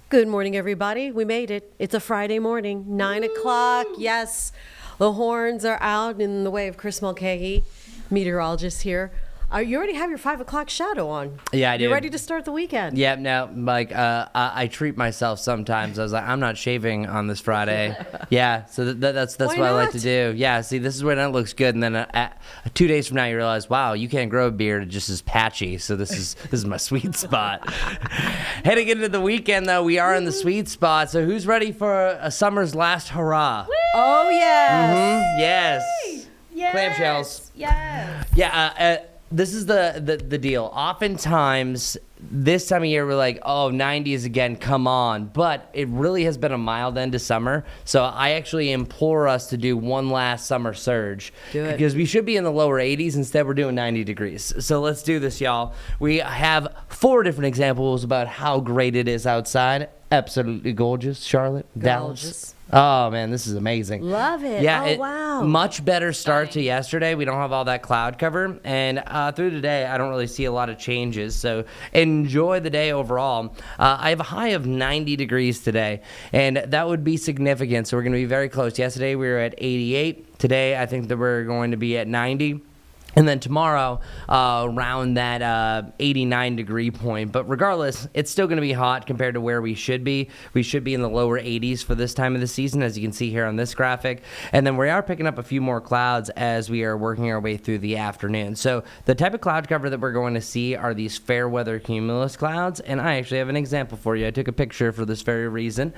Good morning, everybody. We made it. It's a Friday morning, 9 o'clock. Yes, the horns are out in the way of Chris Mulcahy, meteorologist here. You already have your 5 o'clock shadow on. Yeah, I do. You're ready to start the weekend. Yeah, no, like I treat myself sometimes. I was like, I'm not shaving on this Friday. Yeah, so that's what I like to do. Yeah, see, this is when it looks good, and then 2 days from now, you realize, wow, you can't grow a beard; it just is patchy. So this is my sweet spot. Heading into the weekend, though, we are in the sweet spot. So who's ready for a summer's last hurrah? Woo! Oh yes, Yes. Yes. Clamshells. Yes. Yeah. This is the deal. Oftentimes, this time of year, we're like, oh, 90s again, come on. But it really has been a mild end to summer. So I actually implore us to do one last summer surge. Do it. Because we should be in the lower 80s. Instead, we're doing 90 degrees. So let's do this, y'all. We have 4 different examples about how great it is outside. Absolutely gorgeous, Charlotte, Dallas. Gorgeous. Oh man, this is amazing. Love it. Yeah, Oh, wow. Much better start to yesterday. We don't have all that cloud cover, and through today, I don't really see a lot of changes. So enjoy the day overall. I have a high of 90 degrees today, and that would be significant. So we're going to be very close. Yesterday we were at 88. Today I think that we're going to be at 90. And then tomorrow, around that 89 degree point. But regardless, it's still going to be hot compared to where we should be. We should be in the lower 80s for this time of the season, as you can see here on this graphic. And then we are picking up a few more clouds as we are working our way through the afternoon. So the type of cloud cover that we're going to see are these fair weather cumulus clouds. And I actually have an example for you. I took a picture for this very reason.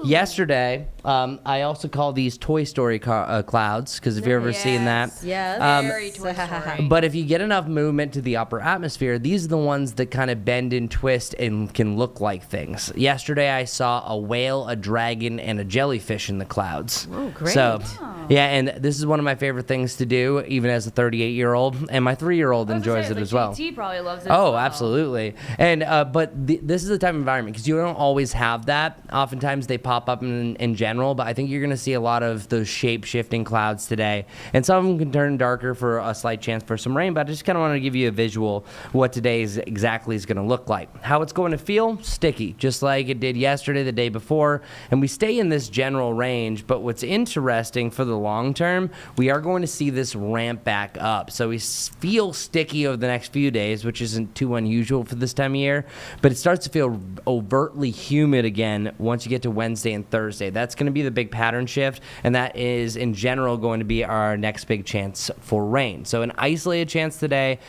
Yesterday, I also call these Toy Story clouds, because if you've ever seen that. Yes. Very Toy Story. But if you get enough movement to the upper atmosphere, these are the ones that kind of bend and twist and can look like things. Yesterday, I saw a whale, a dragon, and a jellyfish in the clouds. Oh, great. So, yeah, and this is one of my favorite things to do, even as a 38-year-old, and my 3-year-old enjoys it as well. JT probably loves it. Oh, as well. absolutely. And but this is the type of environment, because you don't always have that. Oftentimes they pop up in general, but I think you're going to see a lot of those shape-shifting clouds today. And some of them can turn darker for a slight chance for some rain, but I just kind of want to give you a visual what today is going to look like. How it's going to feel? Sticky, just like it did yesterday, the day before. And we stay in this general range, but what's interesting for the long term, we are going to see this ramp back up. So we feel sticky over the next few days, which isn't too unusual for this time of year, but it starts to feel overtly humid again once you get to Wednesday and Thursday. That's going to be the big pattern shift, and that is in general going to be our next big chance for rain. So an isolated chance today.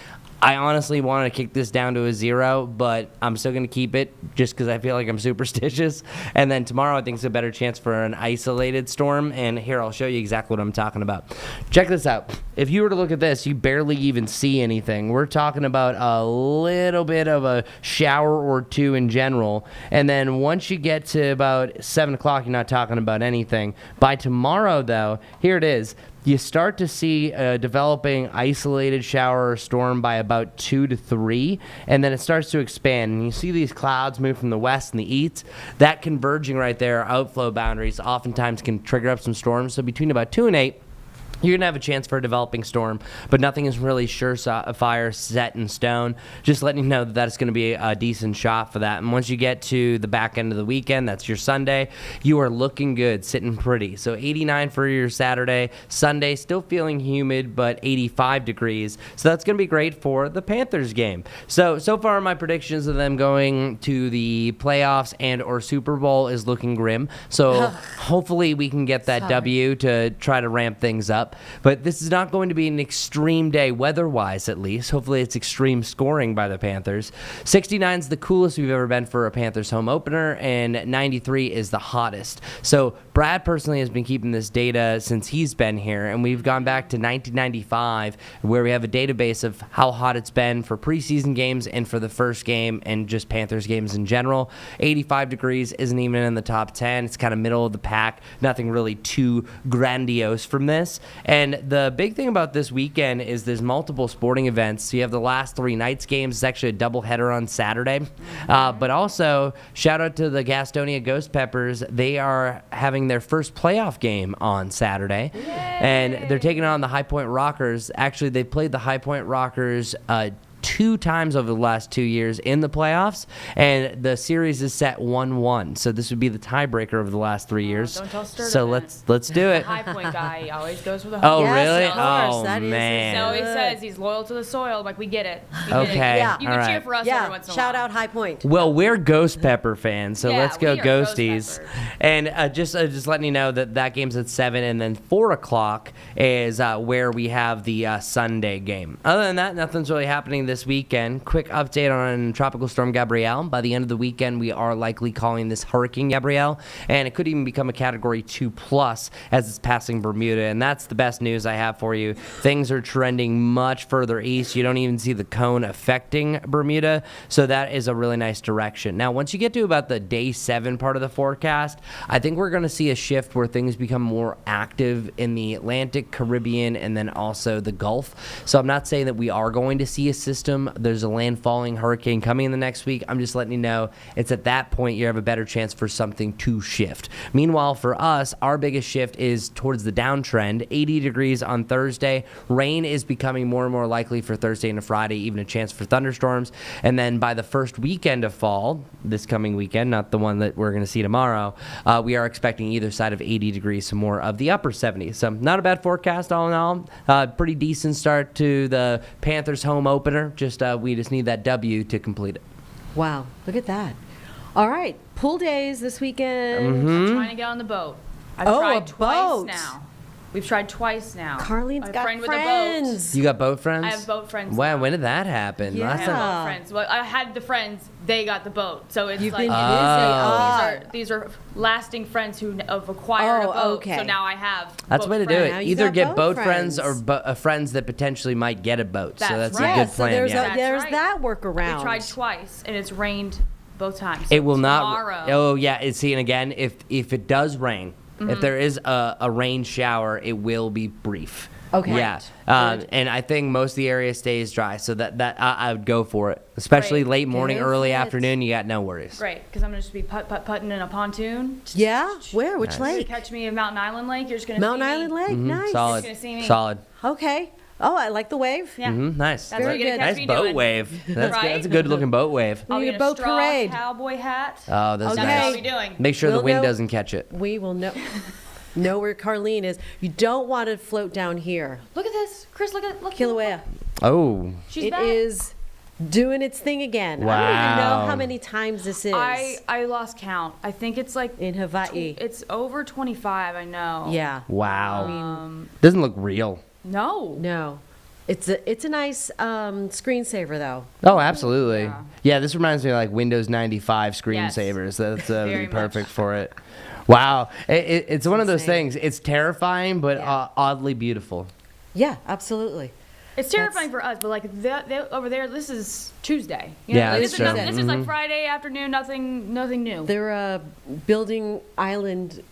I honestly wanted to kick this down to a 0, but I'm still going to keep it just because I feel like I'm superstitious. And then tomorrow I think it's a better chance for an isolated storm. And here, I'll show you exactly what I'm talking about. Check this out. If you were to look at this, you barely even see anything. We're talking about a little bit of a shower or two in general. And then once you get to about 7 o'clock, you're not talking about anything. By tomorrow, though, here it is. You start to see a developing isolated shower or storm by about 2 to 3, and then it starts to expand. And you see these clouds move from the west and the east. That converging right there, outflow boundaries, oftentimes can trigger up some storms. So between about 2 and 8, you're going to have a chance for a developing storm, but nothing is really surefire set in stone. Just letting you know that that's going to be a decent shot for that. And once you get to the back end of the weekend, that's your Sunday, you are looking good, sitting pretty. So 89 for your Saturday. Sunday, still feeling humid, but 85 degrees. So that's going to be great for the Panthers game. So far my predictions of them going to the playoffs and or Super Bowl is looking grim. So hopefully we can get that W to try to ramp things up. But this is not going to be an extreme day, weather-wise at least. Hopefully it's extreme scoring by the Panthers. 69 is the coolest we've ever been for a Panthers home opener, and 93 is the hottest. So Brad personally has been keeping this data since he's been here, and we've gone back to 1995, where we have a database of how hot it's been for preseason games and for the first game and just Panthers games in general. 85 degrees isn't even in the top 10. It's kind of middle of the pack. Nothing really too grandiose from this. And the big thing about this weekend is there's multiple sporting events. So you have the last 3 nights games. It's actually a doubleheader on Saturday. But also, shout out to the Gastonia Ghost Peppers. They are having their first playoff game on Saturday. Yay! And they're taking on the High Point Rockers. Actually, they played the High Point Rockers 2 times over the last 2 years in the playoffs, and the series is set 1-1. So this would be the tiebreaker of the last 3 years. Don't tell Sturt so of let's do it. The High Point guy always goes for the Oh, home. Yes, really? of course. Oh, That is man. So he says he's loyal to the soil. Like, we get it. We get it. Okay. Yeah. You all can right. cheer for us every once in a while. Shout out High Point. Well, we're Ghost Pepper fans, so Yeah, let's go we are Ghost Ghosties. Peppers. And just letting you know that game's at 7, and then 4 o'clock is where we have the Sunday game. Other than that, nothing's really happening this weekend. Quick update on Tropical Storm Gabrielle. By the end of the weekend, we are likely calling this Hurricane Gabrielle, and it could even become a Category 2+ as it's passing Bermuda, and that's the best news I have for you. Things are trending much further east. You don't even see the cone affecting Bermuda, so that is a really nice direction. Now, once you get to about the day 7 part of the forecast, I think we're going to see a shift where things become more active in the Atlantic, Caribbean, and then also the Gulf. So I'm not saying that we are going to see a system system. There's a landfalling hurricane coming in the next week. I'm just letting you know it's at that point you have a better chance for something to shift. Meanwhile, for us, our biggest shift is towards the downtrend. 80 degrees on Thursday. Rain is becoming more and more likely for Thursday and Friday, even a chance for thunderstorms. And then by the first weekend of fall, this coming weekend, not the one that we're going to see tomorrow, we are expecting either side of 80 degrees, some more of the upper 70s. So not a bad forecast all in all. Pretty decent start to the Panthers home opener. We just need that W to complete it. Wow, look at that. All right, pool days this weekend. I'm trying to get on the boat. I've Oh, tried a twice boat. now. We've tried twice now. Carlene's A got friend with a boat. friends. You got boat friends? I have boat friends. Wow, now. when did that happen? Yeah. I Last have time- boat friends. Well, I had the friends. They got the boat. So it's You've like been busy. these are lasting friends who have acquired Oh, a boat. okay. So now I have. That's the boat way to do friends. Now it. you Either got get boat boat friends or friends. friends that potentially might get a boat. So That's that's right. a Yeah, good so plan. there's, Yeah. there's right. that workaround. We tried twice, and it's rained both times. It will Tomorrow, not. Oh yeah. See, and again, if it does rain, if there is a rain shower, it will be brief. Okay. Yeah. Good. And I think most of the area stays dry, so that I would go for it. Especially Great. late morning, Go early for it. afternoon. You got no worries. Great, because I'm going to just be putting in a pontoon. Yeah? Where? Which Nice. You're gonna lake? catch me in Mountain Island Lake. You're just going to Mountain see Island me. Lake? Nice. Solid. gonna see me. Solid. Okay. Oh, I like the wave. Yeah. Nice. That's what Very you're going good. to catch Nice me boat doing. wave. That's Right? that's a good looking boat wave. I'll We be need in a a boat straw parade. cowboy hat. Oh, that's Okay. That's what I'll nice. be doing. Make sure We'll the wind know- doesn't catch it. We will know where Carlene is. You don't want to float down here. Look at this. Chris, look. Kilauea. Oh. She's It back. is doing its thing again. I don't even Wow. know how many times this is I lost count. I think it's like in Hawaii. it's over 25, I know. Yeah. Wow. Doesn't look real. No. No. It's a nice screensaver though. Oh, absolutely. Yeah. Yeah, this reminds me of like Windows 95 Yes. screensavers. That's would be Very perfect much. for it. Wow. It's one of those insane. things. It's terrifying, but Yeah. oddly beautiful. Yeah, absolutely. It's terrifying for us, but like that over there, this is Tuesday. You know, Yeah, like, that's this true. Is nothing, this is Mhm. like Friday afternoon. Nothing new. They're building island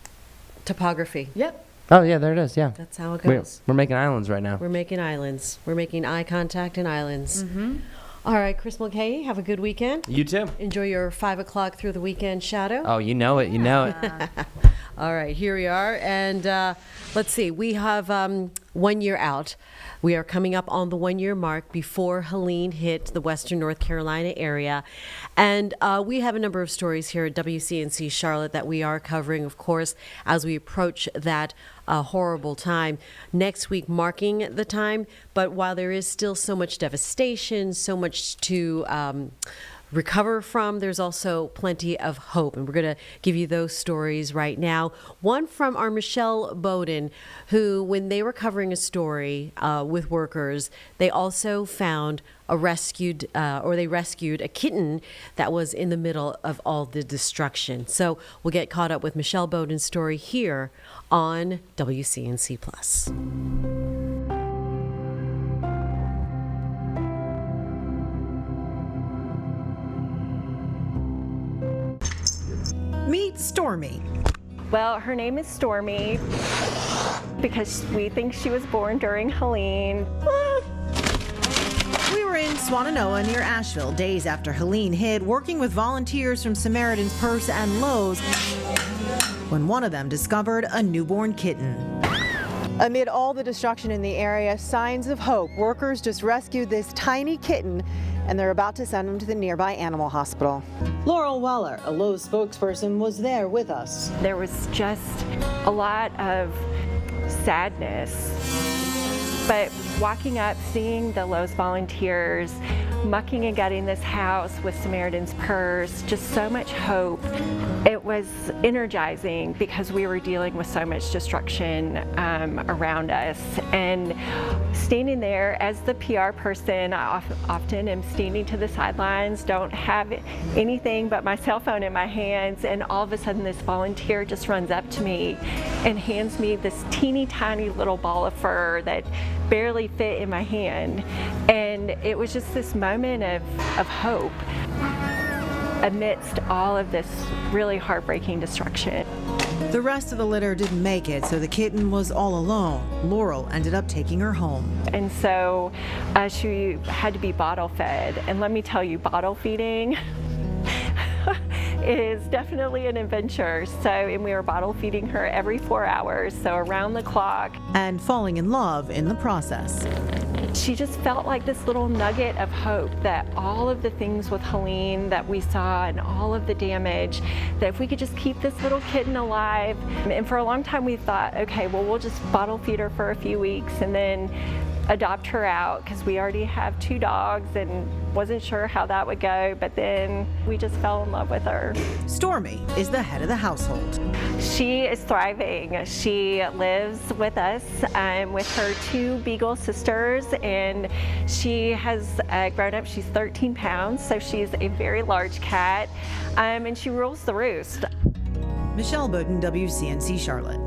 topography. Yep. Oh, yeah, there it is. Yeah. That's how it We're, goes. we're making islands right now. We're making islands. We're making eye contact in islands. All right, Chris Mulcahy, have a good weekend. You too. Enjoy your 5 o'clock through the weekend shadow. Oh, you know it. You know it. All right, here we are. And let's see, we have 1 year out. We are coming up on the 1 year mark before Helene hit the western North Carolina area. And we have a number of stories here at WCNC Charlotte that we are covering, of course, as we approach that horrible time. Next week marking the time. But while there is still so much devastation, so much to recover from, there's also plenty of hope, and we're going to give you those stories right now. One from our Michelle Bowden, who, when they were covering a story with workers, they also found they rescued a kitten that was in the middle of all the destruction. So we'll get caught up with Michelle Bowden's story here on WCNC Plus. Meet Stormy. Well, her name is Stormy because we think she was born during Helene. We were in Swannanoa near Asheville days after Helene hit, working with volunteers from Samaritan's Purse and Lowe's, when one of them discovered a newborn kitten. Amid all the destruction in the area, signs of hope. Workers just rescued this tiny kitten, and they're about to send him to the nearby animal hospital. Laurel Weller, a Lowe's spokesperson, was there with us. There was just a lot of sadness. But walking up, seeing the Lowe's volunteers mucking and gutting this house with Samaritan's Purse, just so much hope. It was energizing because we were dealing with so much destruction around us. And standing there as the PR person, I often am standing to the sidelines, don't have anything but my cell phone in my hands, and all of a sudden this volunteer just runs up to me and hands me this teeny tiny little ball of fur that barely fit in my hand. And it was just this moment of hope amidst all of this really heartbreaking destruction. The rest of the litter didn't make it, so the kitten was all alone. Laurel ended up taking her home. And so she had to be bottle fed. And let me tell you, bottle feeding is definitely an adventure. And we were bottle feeding her every 4 hours, so around the clock. And falling in love in the process. She just felt like this little nugget of hope that all of the things with Helene that we saw and all of the damage, that if we could just keep this little kitten alive. And for a long time we thought, okay, well, we'll just bottle feed her for a few weeks and then adopt her out, because we already have 2 dogs and wasn't sure how that would go, but then we just fell in love with her. Stormy is the head of the household. She is thriving. She lives with us with her 2 Beagle sisters, and she has grown up. She's 13 pounds, so she's a very large cat, and she rules the roost. Michelle Bowden, WCNC Charlotte.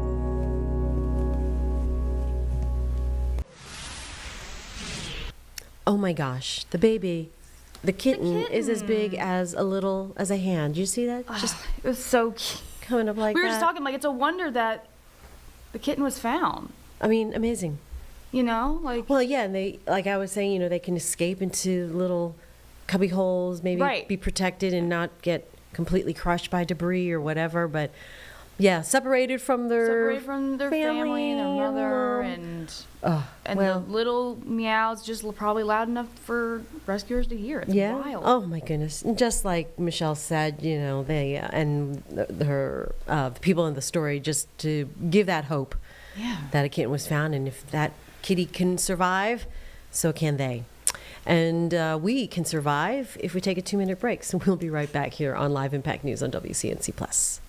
Oh my gosh, the baby, the kitten is as big as a hand. You see that? Just It was so cute. coming up like We were that. just talking, like, it's a wonder that the kitten was found. I mean, amazing. You know, like, Well, yeah, and they, like I was saying, they can escape into little cubby holes, maybe Right. be protected and not get completely crushed by debris or whatever. But yeah, separated from their family, their mother, oh, and well, the little meows just probably loud enough for rescuers to hear. It's yeah. wild. Oh my goodness! And just like Michelle said, they and her the people in the story, just to give that hope Yeah. that a kitten was found, and if that kitty can survive, so can they. And we can survive if we take a 2-minute break. So we'll be right back here on Live Impact News on WCNC Plus.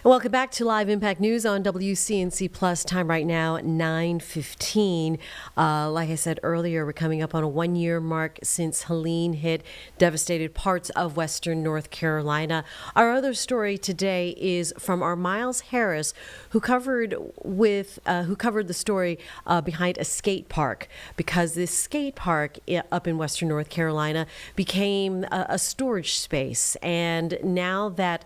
Welcome back to Live Impact News on WCNC Plus. Time right now, 9:15. Like I said earlier, we're coming up on a 1-year mark since Helene hit devastated parts of western North Carolina. Our other story today is from our Miles Harris, who covered the story behind a skate park, because this skate park up in western North Carolina became a storage space, and now that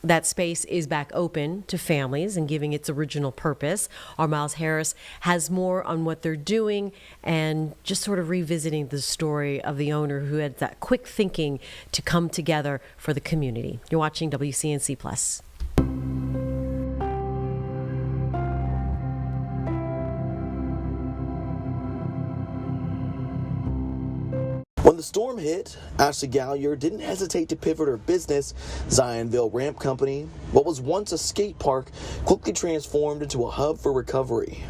that space is back open to families and giving its original purpose. Our Miles Harris has more on what they're doing and just sort of revisiting the story of the owner who had that quick thinking to come together for the community. You're watching WCNC Plus. When the storm hit, Ashley Gallier didn't hesitate to pivot her business. Zionville Ramp Company, what was once a skate park, quickly transformed into a hub for recovery.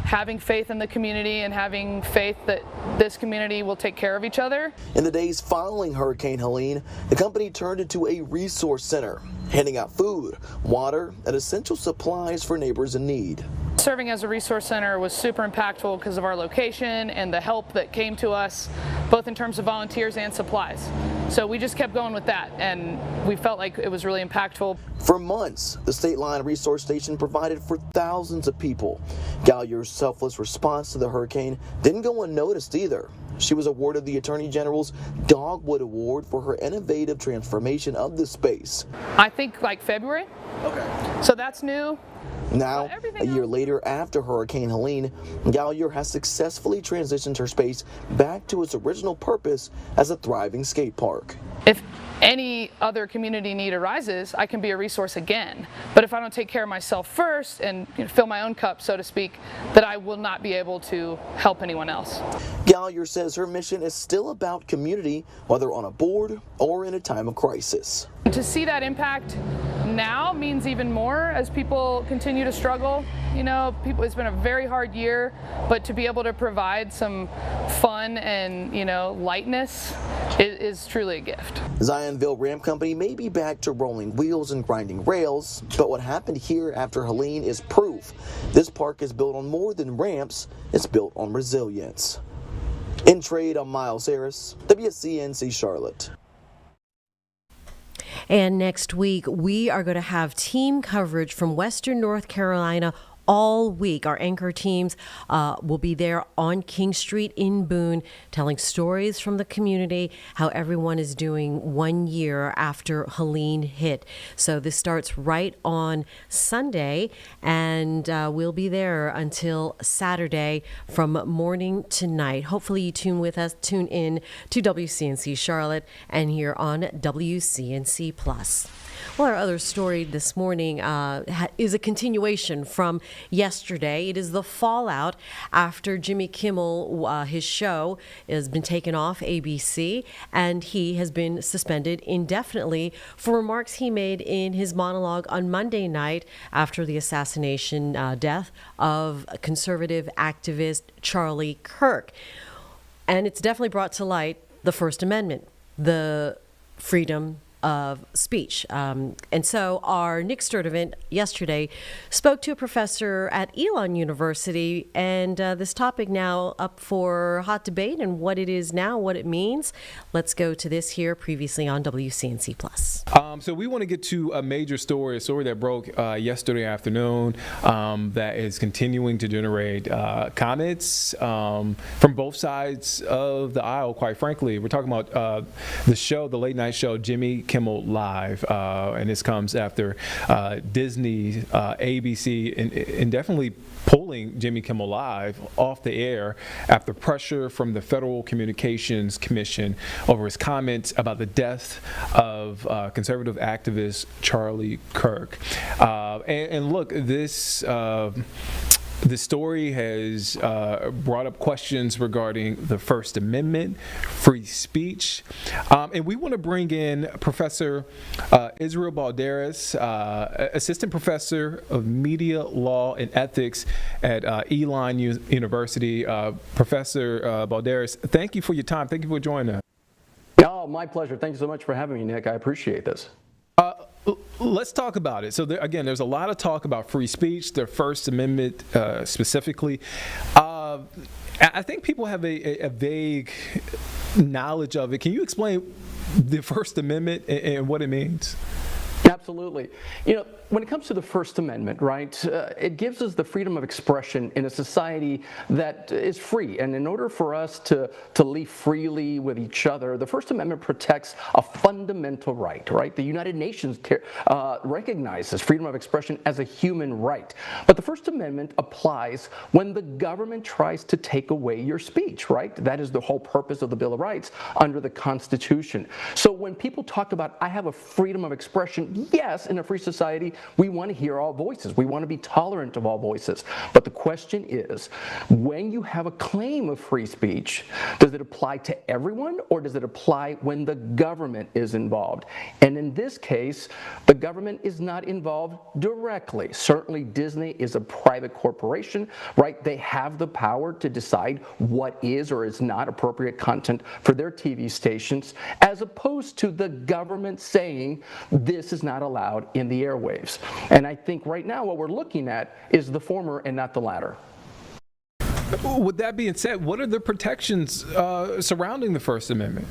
Having faith in the community and having faith that this community will take care of each other. In the days following Hurricane Helene, the company turned into a resource center, handing out food, water, and essential supplies for neighbors in need. Serving as a resource center was super impactful because of our location and the help that came to us, both in terms of volunteers and supplies. So we just kept going with that, and we felt like it was really impactful. For months, the State Line Resource Station provided for thousands of people. Gallier's selfless response to the hurricane didn't go unnoticed either. She was awarded the Attorney General's Dogwood Award for her innovative transformation of the space. I think like February. Okay. So that's new. Now, a year later after Hurricane Helene, Gallier has successfully transitioned her space back to its original purpose as a thriving skate park. If any other community need arises, I can be a resource again. But if I don't take care of myself first and fill my own cup, so to speak, that I will not be able to help anyone else. Gallier says her mission is still about community, whether on a board or in a time of crisis. To see that impact now means even more as people continue to struggle. It's been a very hard year, but to be able to provide some fun and, lightness is truly a gift. Zionville Ramp Company may be back to rolling wheels and grinding rails, but what happened here after Helene is proof. This park is built on more than ramps, it's built on resilience. In trade, I'm Miles Harris, WCNC Charlotte. And next week, we are going to have team coverage from Western North Carolina all week. Our anchor teams will be there on King Street in Boone, telling stories from the community, how everyone is doing 1 year after Helene hit. So this starts right on Sunday, and we'll be there until Saturday from morning to night. Hopefully you tune in to WCNC Charlotte and here on WCNC Plus. Well, our other story this morning is a continuation from yesterday. It is the fallout after Jimmy Kimmel, his show has been taken off ABC, and he has been suspended indefinitely for remarks he made in his monologue on Monday night after the assassination death of conservative activist Charlie Kirk. And it's definitely brought to light the First Amendment, the freedom of speech. And so our Nick Sturdivant yesterday spoke to a professor at Elon University, and this topic now up for hot debate and what it is now, what it means. Let's go to this here previously on WCNC Plus. So we want to get to a major story, a story that broke yesterday afternoon that is continuing to generate comments from both sides of the aisle, quite frankly. We're talking about the late night show, Jimmy Kimmel Live, and this comes after Disney, ABC, indefinitely pulling Jimmy Kimmel Live off the air after pressure from the Federal Communications Commission over his comments about the death of conservative activist Charlie Kirk. And look, the story has brought up questions regarding the First Amendment, free speech, and we want to bring in Professor Israel Balderas, Assistant Professor of Media Law and Ethics at Elon University. Professor Balderas, thank you for your time. Thank you for joining us. Oh, my pleasure. Thank you so much for having me, Nick. I appreciate this. Let's talk about it. So again, there's a lot of talk about free speech, the First Amendment specifically. I think people have a vague knowledge of it. Can you explain the First Amendment and what it means? Absolutely. When it comes to the First Amendment, right, it gives us the freedom of expression in a society that is free. And in order for us to live freely with each other, the First Amendment protects a fundamental right? The United Nations recognizes freedom of expression as a human right. But the First Amendment applies when the government tries to take away your speech, right? That is the whole purpose of the Bill of Rights under the Constitution. So when people talk about, I have a freedom of expression, yes, in a free society, we want to hear all voices. We want to be tolerant of all voices. But the question is, when you have a claim of free speech, does it apply to everyone, or does it apply when the government is involved? And in this case, the government is not involved directly. Certainly Disney is a private corporation, right? They have the power to decide what is or is not appropriate content for their TV stations, as opposed to the government saying this is not allowed in the airwaves. And I think right now what we're looking at is the former and not the latter. With that being said, what are the protections surrounding the First Amendment?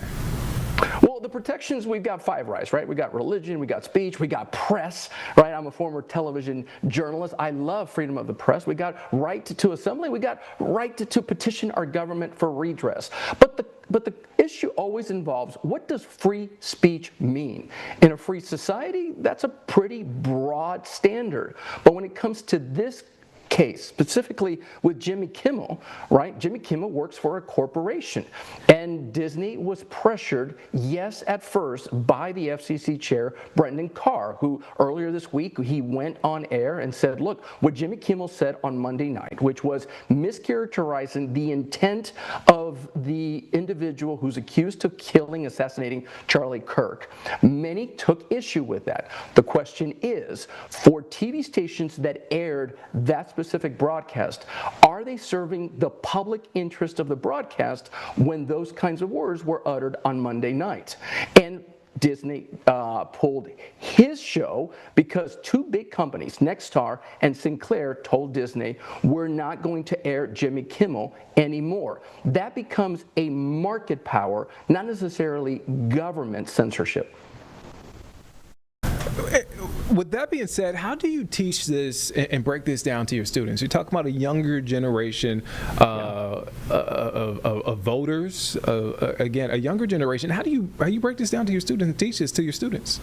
Well, the protections, we've got five rights, right? We got religion, we got speech, we got press, right? I'm a former television journalist. I love freedom of the press. We got right to assembly. We got right to petition our government for redress. But the issue always involves, what does free speech mean? In a free society, that's a pretty broad standard. But when it comes to this case, specifically with Jimmy Kimmel, right? Jimmy Kimmel works for a corporation, and Disney was pressured, yes, at first, by the FCC chair, Brendan Carr, who earlier this week, he went on air and said, look, what Jimmy Kimmel said on Monday night, which was mischaracterizing the intent of the individual who's accused of assassinating Charlie Kirk. Many took issue with that. The question is, for TV stations that aired that specific broadcast, are they serving the public interest of the broadcast when those kinds of words were uttered on Monday night? And Disney pulled his show because two big companies, Nexstar and Sinclair, told Disney, we're not going to air Jimmy Kimmel anymore. That becomes a market power, not necessarily government censorship. With that being said, how do you teach this and break this down to your students? You're talking about a younger generation of voters. Again, a younger generation. How do you break this down to your students and teach this to your students?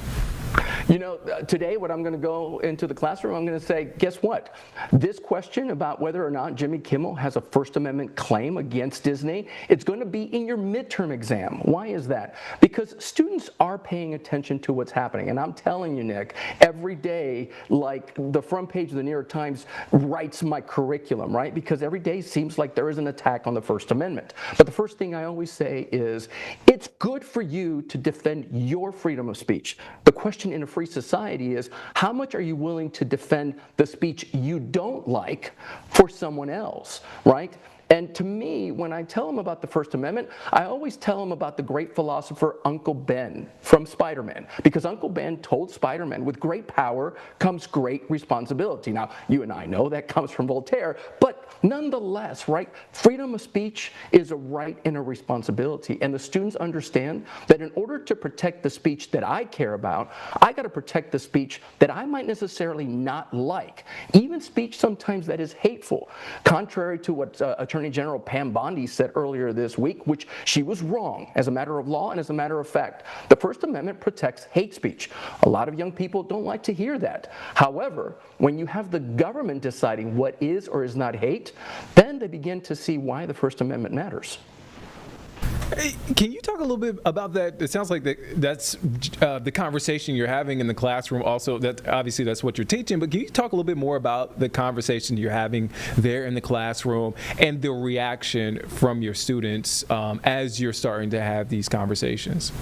You know, today what I'm going to go into the classroom, I'm going to say, guess what? This question about whether or not Jimmy Kimmel has a First Amendment claim against Disney, it's going to be in your midterm exam. Why is that? Because students are paying attention to what's happening. And I'm telling you, Nick, every day, like the front page of the New York Times writes my curriculum, right? Because every day seems like there is an attack on the First Amendment. But the first thing I always say is, it's good for you to defend your freedom of speech. The question in a free society is, how much are you willing to defend the speech you don't like for someone else, right? And to me, when I tell them about the First Amendment, I always tell them about the great philosopher Uncle Ben from Spider-Man. Because Uncle Ben told Spider-Man, with great power comes great responsibility. Now, you and I know that comes from Voltaire, but nonetheless, right, freedom of speech is a right and a responsibility. And the students understand that in order to protect the speech that I care about, I got to protect the speech that I might necessarily not like. Even speech sometimes that is hateful. Contrary to what Attorney General Pam Bondi said earlier this week, which she was wrong as a matter of law and as a matter of fact. The First Amendment protects hate speech. A lot of young people don't like to hear that. However, when you have the government deciding what is or is not hate, then they begin to see why the First Amendment matters. Hey, can you talk a little bit about that? It sounds like that's the conversation you're having in the classroom. Also, that obviously that's what you're teaching. But can you talk a little bit more about the conversation you're having there in the classroom and the reaction from your students as you're starting to have these conversations?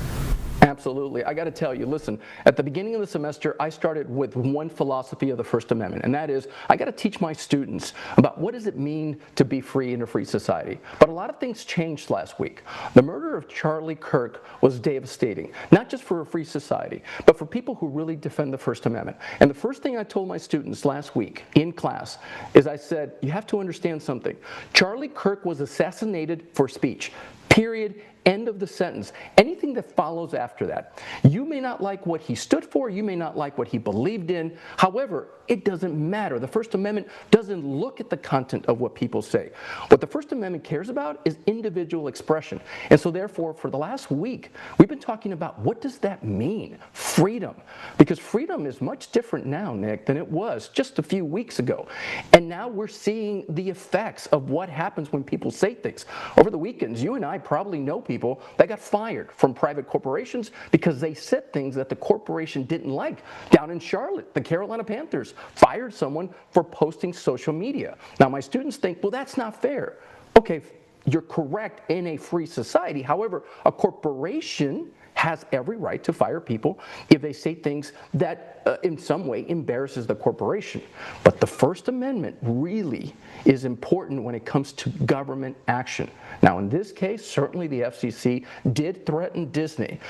Absolutely. I got to tell you, listen, at the beginning of the semester, I started with one philosophy of the First Amendment, and that is I got to teach my students about what does it mean to be free in a free society. But a lot of things changed last week. The murder of Charlie Kirk was devastating, not just for a free society, but for people who really defend the First Amendment. And the first thing I told my students last week in class is I said, you have to understand something. Charlie Kirk was assassinated for speech. Period. End of the sentence. Anything that follows after that. You may not like what he stood for, you may not like what he believed in. However, it doesn't matter. The First Amendment doesn't look at the content of what people say. What the First Amendment cares about is individual expression. And so therefore, for the last week, we've been talking about what does that mean? Freedom. Because freedom is much different now, Nick, than it was just a few weeks ago. And now we're seeing the effects of what happens when people say things. Over the weekends, you and I probably know people that got fired from private corporations because they said things that the corporation didn't like. Down in Charlotte, the Carolina Panthers fired someone for posting social media. Now, my students think, well, that's not fair. Okay, you're correct in a free society. However, a corporation has every right to fire people if they say things that in some way embarrasses the corporation. But the First Amendment really is important when it comes to government action. Now, in this case, certainly the FCC did threaten Disney.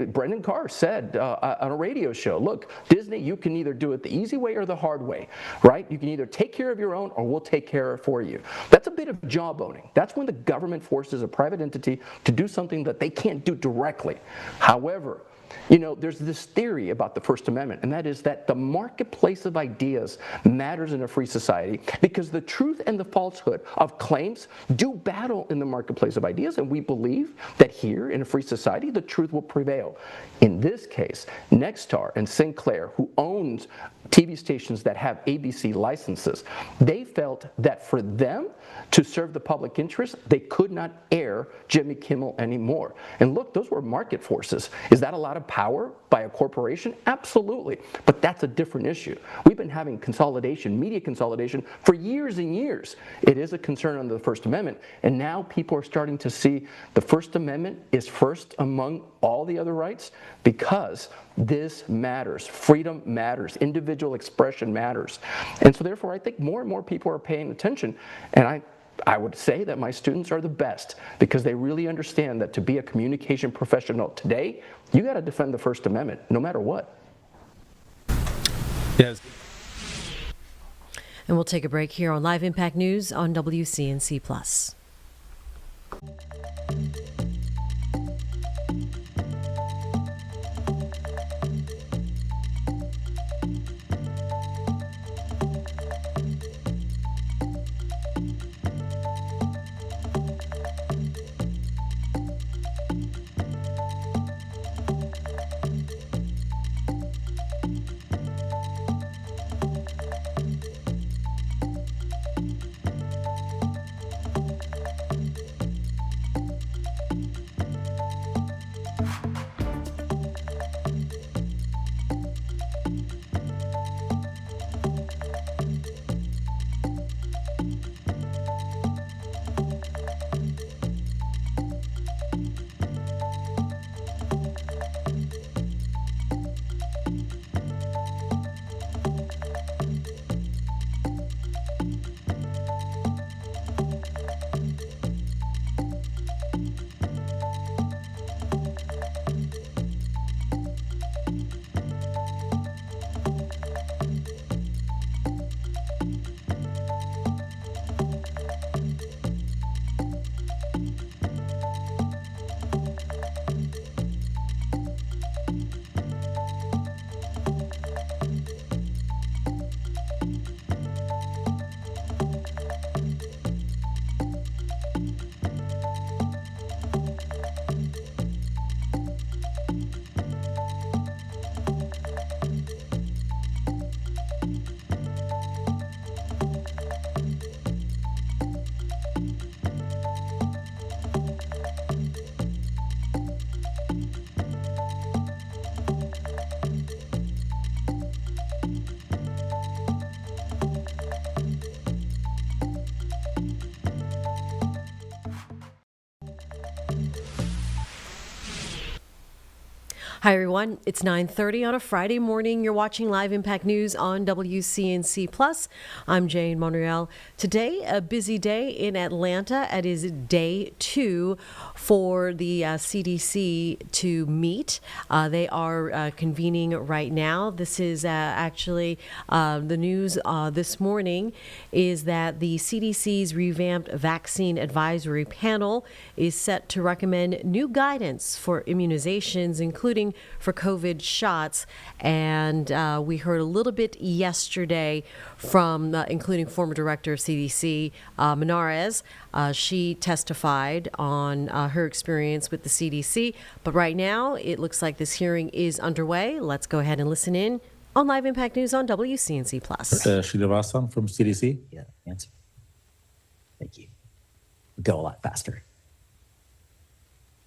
Brendan Carr said on a radio show, look, Disney, you can either do it the easy way or the hard way, right? You can either take care of your own or we'll take care of it for you. That's a bit of jawboning. That's when the government forces a private entity to do something that they can't do directly. However, you know, there's this theory about the First Amendment, and that is that the marketplace of ideas matters in a free society because the truth and the falsehood of claims do battle in the marketplace of ideas, and we believe that here in a free society, the truth will prevail. In this case, Nexstar and Sinclair, who owns TV stations that have ABC licenses, they felt that for them to serve the public interest, they could not air Jimmy Kimmel anymore. And look, those were market forces. Is that a lot of power by a corporation? Absolutely. But that's a different issue. We've been having consolidation, media consolidation, for years and years. It is a concern under the First Amendment. And now people are starting to see the First Amendment is first among all the other rights because this matters. Freedom matters. Individual expression matters. And so therefore, I think more and more people are paying attention. And I would say that my students are the best because they really understand that to be a communication professional today, you got to defend the First Amendment no matter what. Yes. And we'll take a break here on Live Impact News on WCNC Plus. Hi, everyone. It's 9:30 on a Friday morning. You're watching Live Impact News on WCNC Plus. I'm Jane Monreal. Today, a busy day in Atlanta. It is day 2 for the CDC to meet. They are convening right now. This is actually the news this morning is that the CDC's revamped vaccine advisory panel is set to recommend new guidance for immunizations, including for COVID shots. And we heard a little bit yesterday from, including former director of CDC, Menarez. She testified on her experience with the CDC. But right now, it looks like this hearing is underway. Let's go ahead and listen in on Live Impact News on WCNC Plus. Srinivasan from CDC. Yeah, answer. Thank you. Go a lot faster.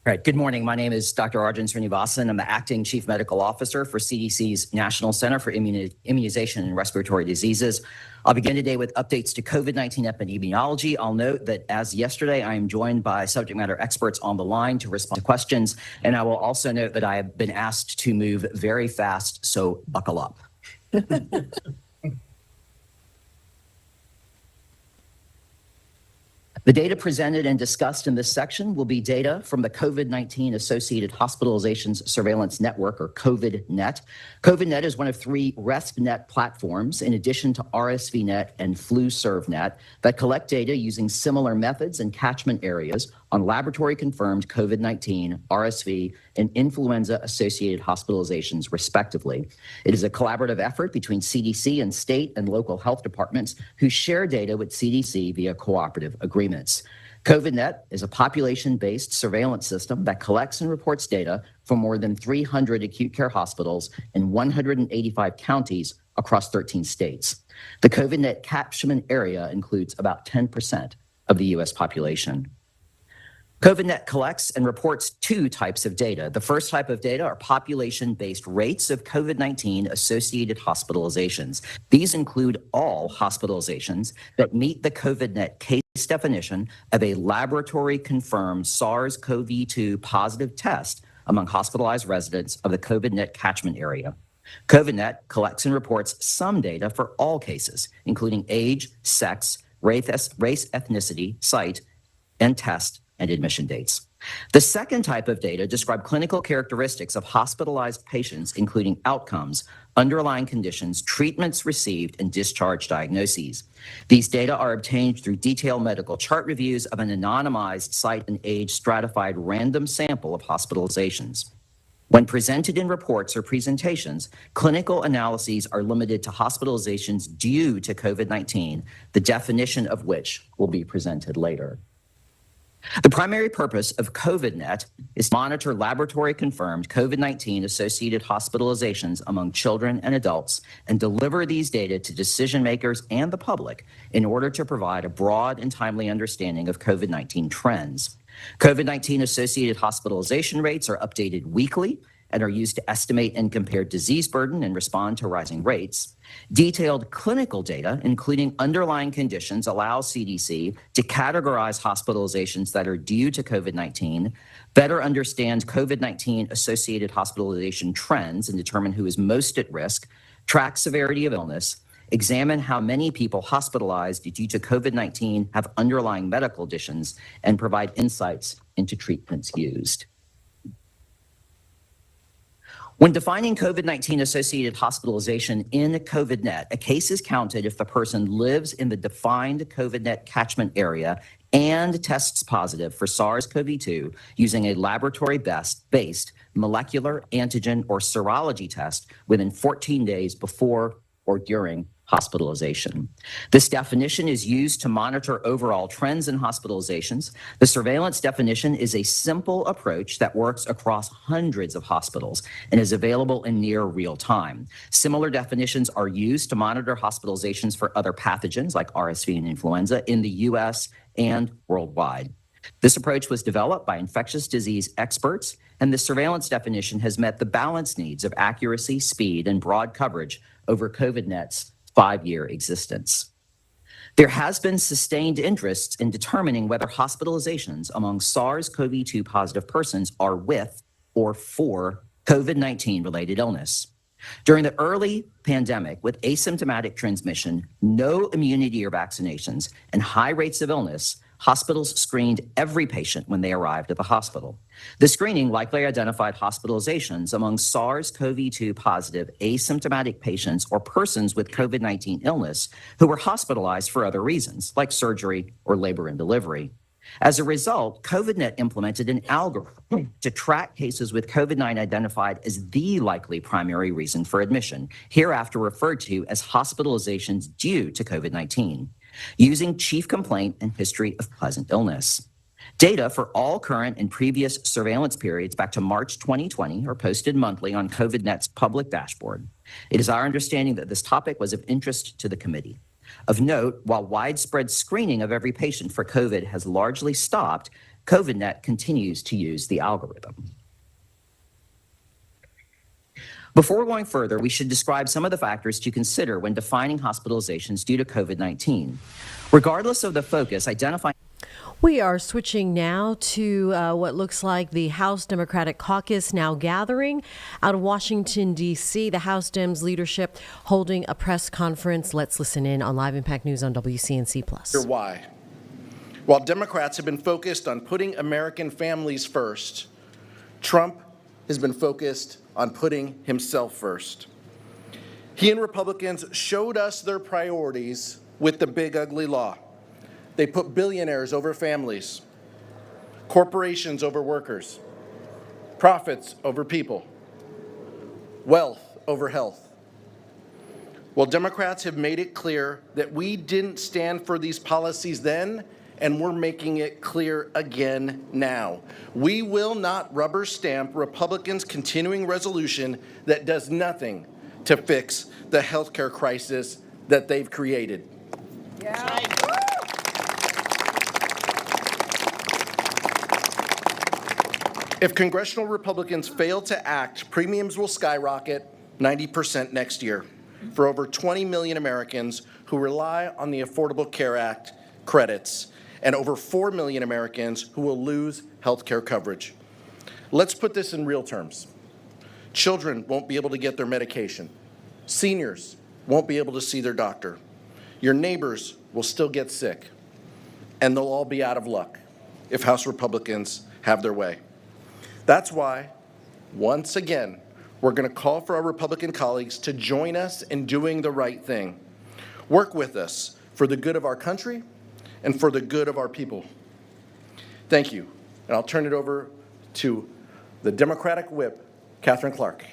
Right. Good morning. My name is Dr. Arjun Srinivasan. I'm the Acting Chief Medical Officer for CDC's National Center for Immunization and Respiratory Diseases. I'll begin today with updates to COVID-19 epidemiology. I'll note that as yesterday, I am joined by subject matter experts on the line to respond to questions. And I will also note that I have been asked to move very fast, so buckle up. The data presented and discussed in this section will be data from the COVID-19 Associated Hospitalizations Surveillance Network, or COVIDNet. COVIDNet is one of 3 RESPNet platforms, in addition to RSVNet and FluSurvNet, that collect data using similar methods and catchment areas on laboratory-confirmed COVID-19, RSV, and influenza-associated hospitalizations, respectively. It is a collaborative effort between CDC and state and local health departments who share data with CDC via cooperative agreements. COVIDNet is a population-based surveillance system that collects and reports data from more than 300 acute care hospitals in 185 counties across 13 states. The COVIDNet catchment area includes about 10% of the U.S. population. COVIDNet collects and reports 2 types of data. The first type of data are population-based rates of COVID-19 associated hospitalizations. These include all hospitalizations that meet the COVIDNet case definition of a laboratory-confirmed SARS-CoV-2 positive test among hospitalized residents of the COVIDNet catchment area. COVIDNet collects and reports some data for all cases, including age, sex, race, ethnicity, site, and test and admission dates. The second type of data describe clinical characteristics of hospitalized patients, including outcomes, underlying conditions, treatments received, and discharge diagnoses. These data are obtained through detailed medical chart reviews of an anonymized site and age stratified random sample of hospitalizations. When presented in reports or presentations, clinical analyses are limited to hospitalizations due to COVID-19, the definition of which will be presented later. The primary purpose of COVIDNet is to monitor laboratory-confirmed COVID-19 associated hospitalizations among children and adults and deliver these data to decision makers and the public in order to provide a broad and timely understanding of COVID-19 trends. COVID-19 associated hospitalization rates are updated weekly and are used to estimate and compare disease burden and respond to rising rates. Detailed clinical data, including underlying conditions, allow CDC to categorize hospitalizations that are due to COVID-19, better understand COVID-19 associated hospitalization trends and determine who is most at risk, track severity of illness, examine how many people hospitalized due to COVID-19 have underlying medical conditions, and provide insights into treatments used. When defining COVID-19 associated hospitalization in COVIDNet, a case is counted if the person lives in the defined COVIDNet catchment area and tests positive for SARS-CoV-2 using a laboratory-based molecular antigen or serology test within 14 days before or during hospitalization. This definition is used to monitor overall trends in hospitalizations. The surveillance definition is a simple approach that works across hundreds of hospitals and is available in near real time. Similar definitions are used to monitor hospitalizations for other pathogens like RSV and influenza in the US and worldwide. This approach was developed by infectious disease experts, and the surveillance definition has met the balance needs of accuracy, speed, and broad coverage over COVIDNet's 5-year existence. There has been sustained interest in determining whether hospitalizations among SARS-CoV-2 positive persons are with or for COVID-19 related illness. During the early pandemic with asymptomatic transmission, no immunity or vaccinations, and high rates of illness, hospitals screened every patient when they arrived at the hospital. The screening likely identified hospitalizations among SARS-CoV-2 positive asymptomatic patients or persons with COVID-19 illness who were hospitalized for other reasons, like surgery or labor and delivery. As a result, COVIDNet implemented an algorithm to track cases with COVID-19 identified as the likely primary reason for admission, hereafter referred to as hospitalizations due to COVID-19, using chief complaint and history of pleasant illness. Data for all current and previous surveillance periods back to March 2020 are posted monthly on COVIDNet's public dashboard. It is our understanding that this topic was of interest to the committee. Of note, while widespread screening of every patient for COVID has largely stopped, COVIDnet continues to use the algorithm. Before going further, we should describe some of the factors to consider when defining hospitalizations due to COVID-19. Regardless of the focus, identifying... We are switching now to what looks like the House Democratic Caucus now gathering out of Washington, D.C. The House Dems leadership holding a press conference. Let's listen in on Live Impact News on WCNC+. Here's why. While Democrats have been focused on putting American families first, Trump has been focused on putting himself first. He and Republicans showed us their priorities with the big ugly law. They put billionaires over families, corporations over workers, profits over people, wealth over health. Well, Democrats have made it clear that we didn't stand for these policies then, and we're making it clear again now. We will not rubber stamp Republicans' continuing resolution that does nothing to fix the healthcare crisis that they've created. Yeah. If congressional Republicans fail to act, premiums will skyrocket 90% next year for over 20 million Americans who rely on the Affordable Care Act credits, and over 4 million Americans who will lose health care coverage. Let's put this in real terms. Children won't be able to get their medication. Seniors won't be able to see their doctor. Your neighbors will still get sick, and they'll all be out of luck if House Republicans have their way. That's why, once again, we're going to call for our Republican colleagues to join us in doing the right thing. Work with us for the good of our country and for the good of our people. Thank you. And I'll turn it over to the Democratic Whip, Catherine Clark.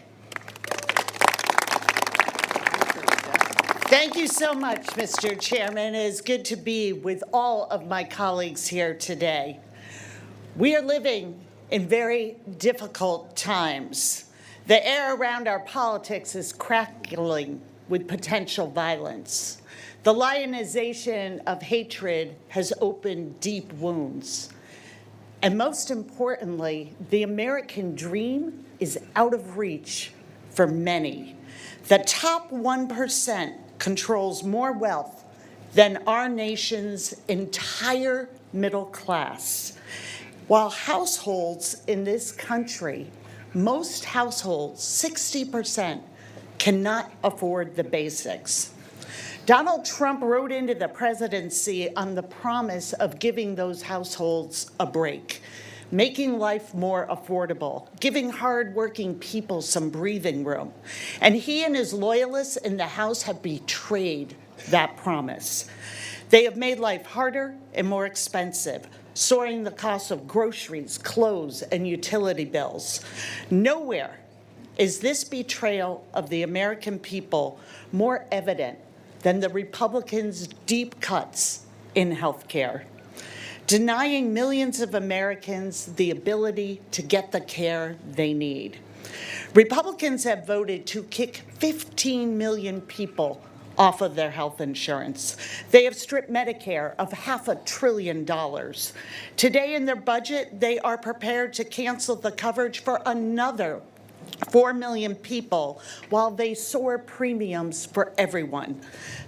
Thank you so much, Mr. Chairman. It is good to be with all of my colleagues here today. We are living in very difficult times. The air around our politics is crackling with potential violence. The lionization of hatred has opened deep wounds. And most importantly, the American dream is out of reach for many. The top 1% controls more wealth than our nation's entire middle class. While households in this country, most households, 60%, cannot afford the basics. Donald Trump rode into the presidency on the promise of giving those households a break, making life more affordable, giving hardworking people some breathing room. And he and his loyalists in the House have betrayed that promise. They have made life harder and more expensive, soaring the cost of groceries, clothes, and utility bills. Nowhere is this betrayal of the American people more evident than the Republicans' deep cuts in health care, denying millions of Americans the ability to get the care they need. Republicans have voted to kick 15 million people off of their health insurance. They have stripped Medicare of $500 billion. Today in their budget, they are prepared to cancel the coverage for another 4 million people while they soar premiums for everyone.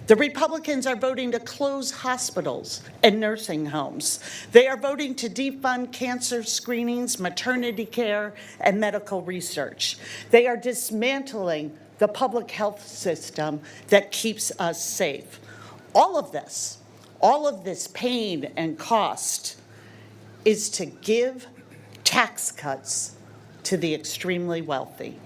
The Republicans are voting to close hospitals and nursing homes. They are voting to defund cancer screenings, maternity care, and medical research. They are dismantling the public health system that keeps us safe. All of this pain and cost is to give tax cuts to the extremely wealthy.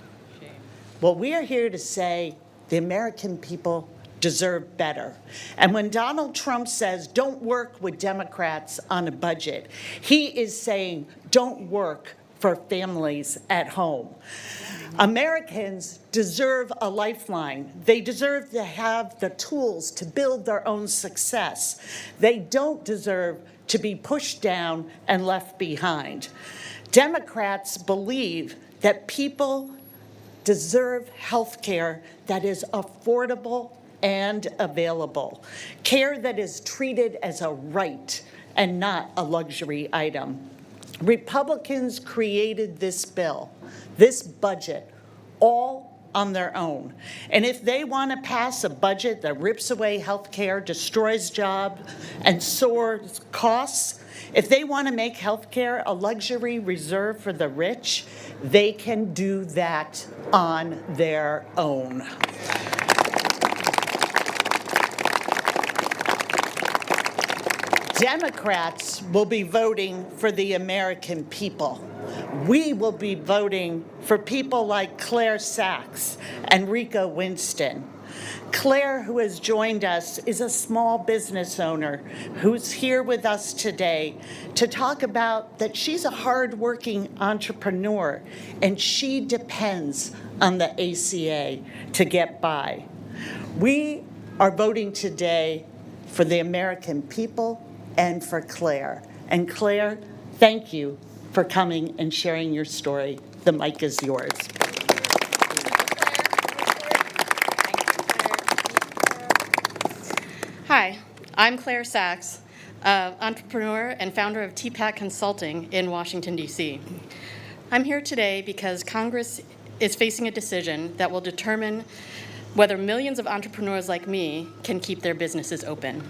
Well, we are here to say the American people deserve better. And when Donald Trump says, don't work with Democrats on a budget, he is saying, don't work for families at home. Americans deserve a lifeline. They deserve to have the tools to build their own success. They don't deserve to be pushed down and left behind. Democrats believe that people deserve health care that is affordable and available, care that is treated as a right and not a luxury item. Republicans created this bill, this budget, all on their own. And if they want to pass a budget that rips away health care, destroys jobs, and soars costs, if they want to make health care a luxury reserved for the rich, they can do that on their own. Democrats will be voting for the American people. We will be voting for people like Claire Sachs and Rico Winston. Claire, who has joined us, is a small business owner who's here with us today to talk about that she's a hardworking entrepreneur and she depends on the ACA to get by. We are voting today for the American people and for Claire. And Claire, thank you for coming and sharing your story. The mic is yours. Hi, I'm Claire Sachs, entrepreneur and founder of TPAC Consulting in Washington, D.C. I'm here today because Congress is facing a decision that will determine whether millions of entrepreneurs like me can keep their businesses open.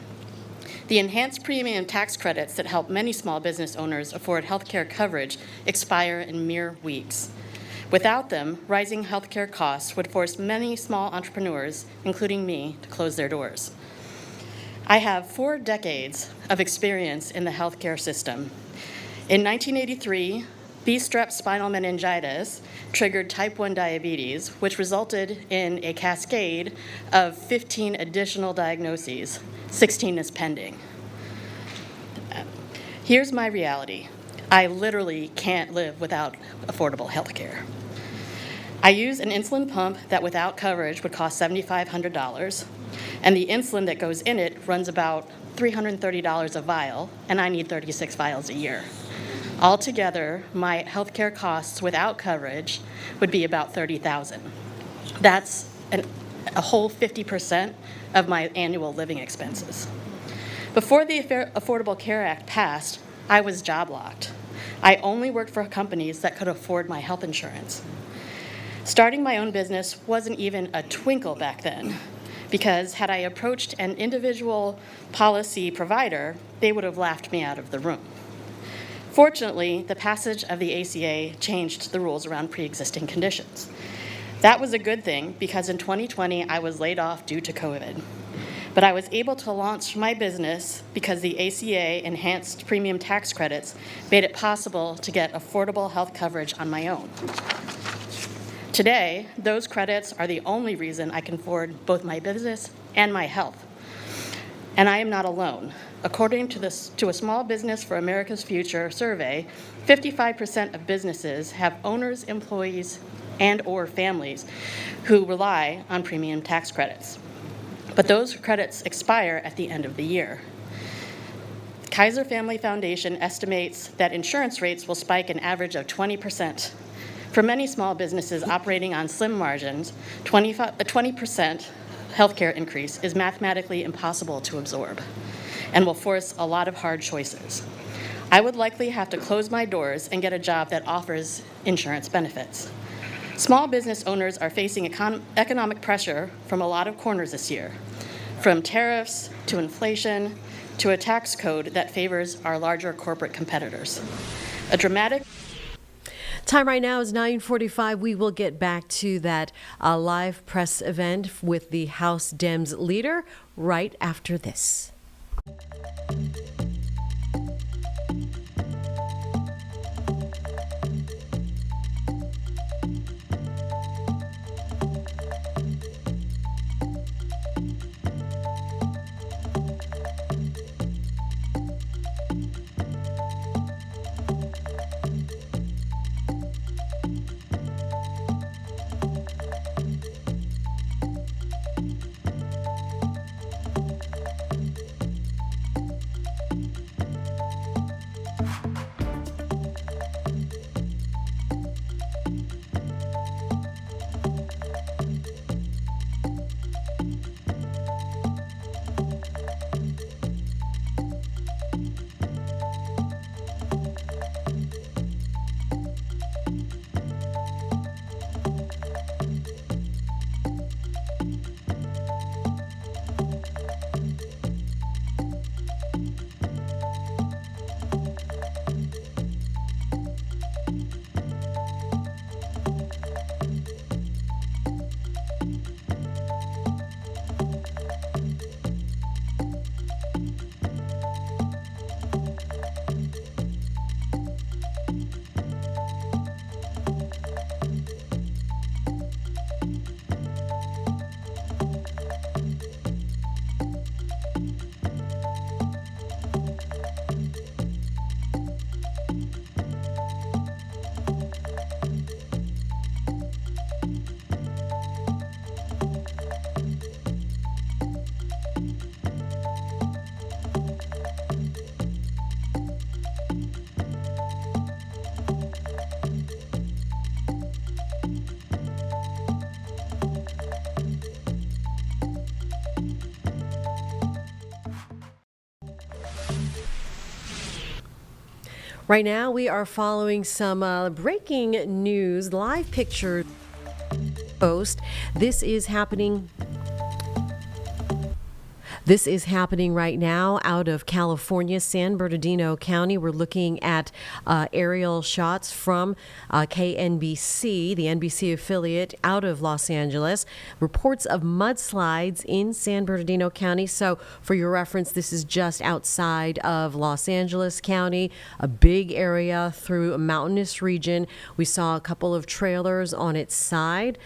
The enhanced premium tax credits that help many small business owners afford health care coverage expire in mere weeks. Without them, rising health care costs would force many small entrepreneurs, including me, to close their doors. I have 4 decades of experience in the healthcare system. In 1983, B-strep spinal meningitis triggered type 1 diabetes, which resulted in a cascade of 15 additional diagnoses. 16 is pending. Here's my reality. I literally can't live without affordable health care. I use an insulin pump that without coverage would cost $7,500, and the insulin that goes in it runs about $330 a vial, and I need 36 vials a year. Altogether, my healthcare costs without coverage would be about $30,000. That's a whole 50% of my annual living expenses. Before the Affordable Care Act passed, I was job locked. I only worked for companies that could afford my health insurance. Starting my own business wasn't even a twinkle back then, because had I approached an individual policy provider, they would have laughed me out of the room. Fortunately, the passage of the ACA changed the rules around pre-existing conditions. That was a good thing because in 2020, I was laid off due to COVID. But I was able to launch my business because the ACA enhanced premium tax credits made it possible to get affordable health coverage on my own. Today, those credits are the only reason I can afford both my business and my health. And I am not alone. According to a Small Business for America's Future survey, 55% of businesses have owners, employees, and/or families who rely on premium tax credits. But those credits expire at the end of the year. Kaiser Family Foundation estimates that insurance rates will spike an average of 20%. For many small businesses operating on slim margins, a 20% healthcare increase is mathematically impossible to absorb and will force a lot of hard choices. I would likely have to close my doors and get a job that offers insurance benefits. Small business owners are facing economic pressure from a lot of corners this year, from tariffs to inflation to a tax code that favors our larger corporate competitors. A dramatic Time right now is 9:45. We will get back to that live press event with the House Dems leader right after this. Right now, we are following some breaking news, live pictures. Post. This is happening right now out of California, San Bernardino County. We're looking at aerial shots from KNBC, the NBC affiliate out of Los Angeles. Reports of mudslides in San Bernardino County. So for your reference, this is just outside of Los Angeles County, a big area through a mountainous region. We saw a couple of trailers on its side.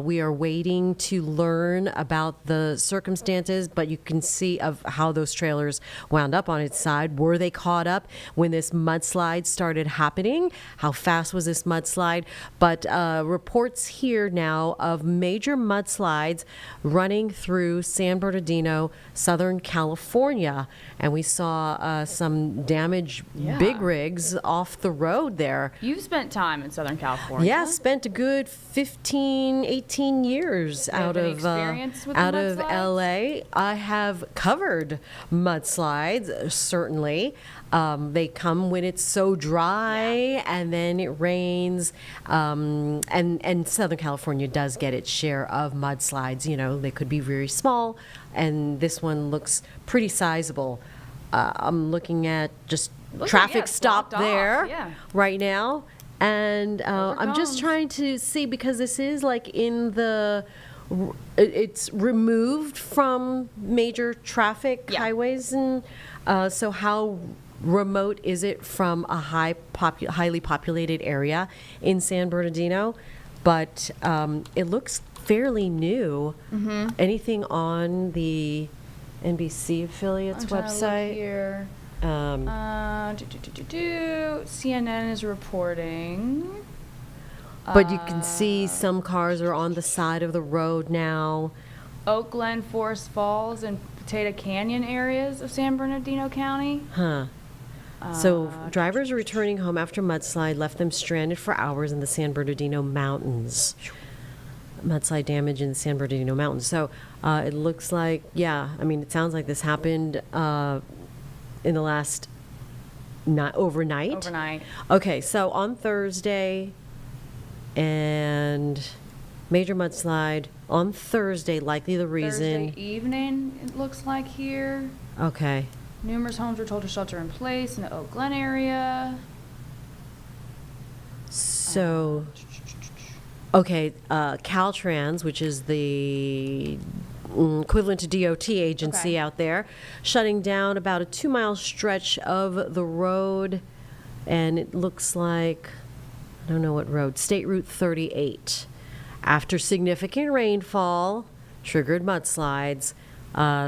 We are waiting to learn about the circumstances, but you can see of how those trailers wound up on its side. Were they caught up when this mudslide started happening? How fast was this mudslide? But reports here now of major mudslides running through San Bernardino, Southern California. And we saw some damaged big rigs off the road there. You've spent time in Southern California. Yeah, spent a good 15, 18 years out of LA. I have covered mudslides, certainly. They come when it's so dry and then it rains. And Southern California does get its share of mudslides. You know, they could be very small, and this one looks pretty sizable. I'm looking at just traffic stop there right now. And I'm just trying to see, because this is like in the, it's removed from major traffic highways. And so how remote is it from a highly populated area in San Bernardino? But it looks fairly new. Anything on the NBC affiliates website? Here. CNN is reporting. But you can see some cars are on the side of the road now. Oak Glen, Forest Falls, and Potato Canyon areas of San Bernardino County. So drivers are returning home after mudslide left them stranded for hours in the San Bernardino Mountains. Mudslide damage in the San Bernardino Mountains. So it looks like, it sounds like this happened in the last overnight. Okay, so on Thursday, and major mudslide on Thursday, likely the reason. Thursday evening, it looks like here. Okay. Numerous homes were told to shelter in place in the Oak Glen area. So, okay, Caltrans, which is the equivalent to DOT agency out there, shutting down about a 2-mile stretch of the road, and it looks like, I don't know what road, State Route 38. After significant rainfall triggered mudslides,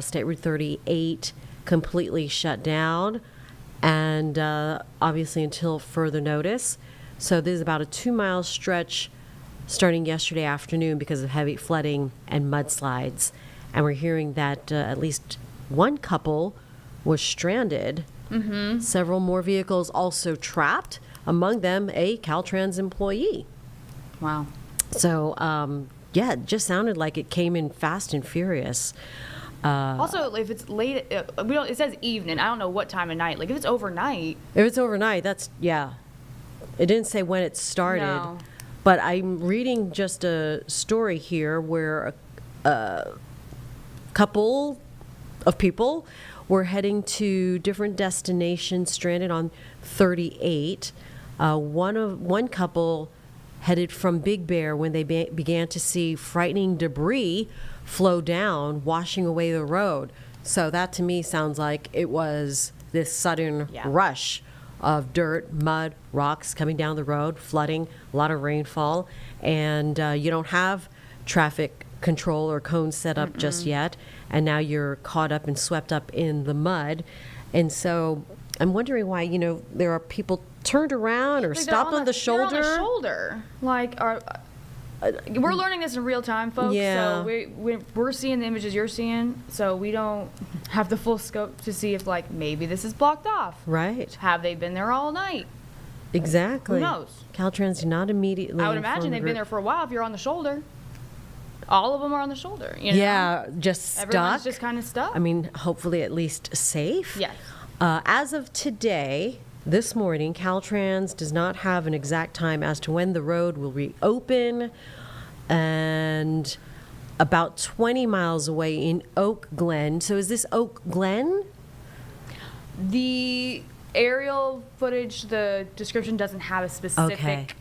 State Route 38 completely shut down, and obviously until further notice. So this is about a 2-mile stretch starting yesterday afternoon because of heavy flooding and mudslides. And we're hearing that at least one couple was stranded. Several more vehicles also trapped, among them a Caltrans employee. Wow. So, it just sounded like it came in fast and furious. Also, if it's late, it says evening. I don't know what time of night. Like, if it's overnight. If it's overnight, that's, It didn't say when it started. No. But I'm reading just a story here where a couple of people were heading to different destinations, stranded on 38. One couple headed from Big Bear when they began to see frightening debris flow down, washing away the road. So that to me sounds like it was this sudden rush of dirt, mud, rocks coming down the road, flooding, a lot of rainfall, and you don't have traffic control or cones set up just yet, and now you're caught up and swept up in the mud. And so I'm wondering why, there are people turned around or stopped on the shoulder. They're on the shoulder. Like, we're learning this in real time, folks. Yeah. So we're seeing the images you're seeing, so we don't have the full scope to see if, maybe this is blocked off. Right. Have they been there all night? Exactly. Who knows? Caltrans did not immediately. I would imagine they've been there for a while if you're on the shoulder. All of them are on the shoulder. Yeah, just stuck. Everyone's just kind of stuck. I mean, hopefully at least safe. Yes. As of today, this morning. Caltrans does not have an exact time as to when the road will reopen. And about 20 miles away in Oak Glen. So is this Oak Glen? The aerial footage, the description doesn't have a specific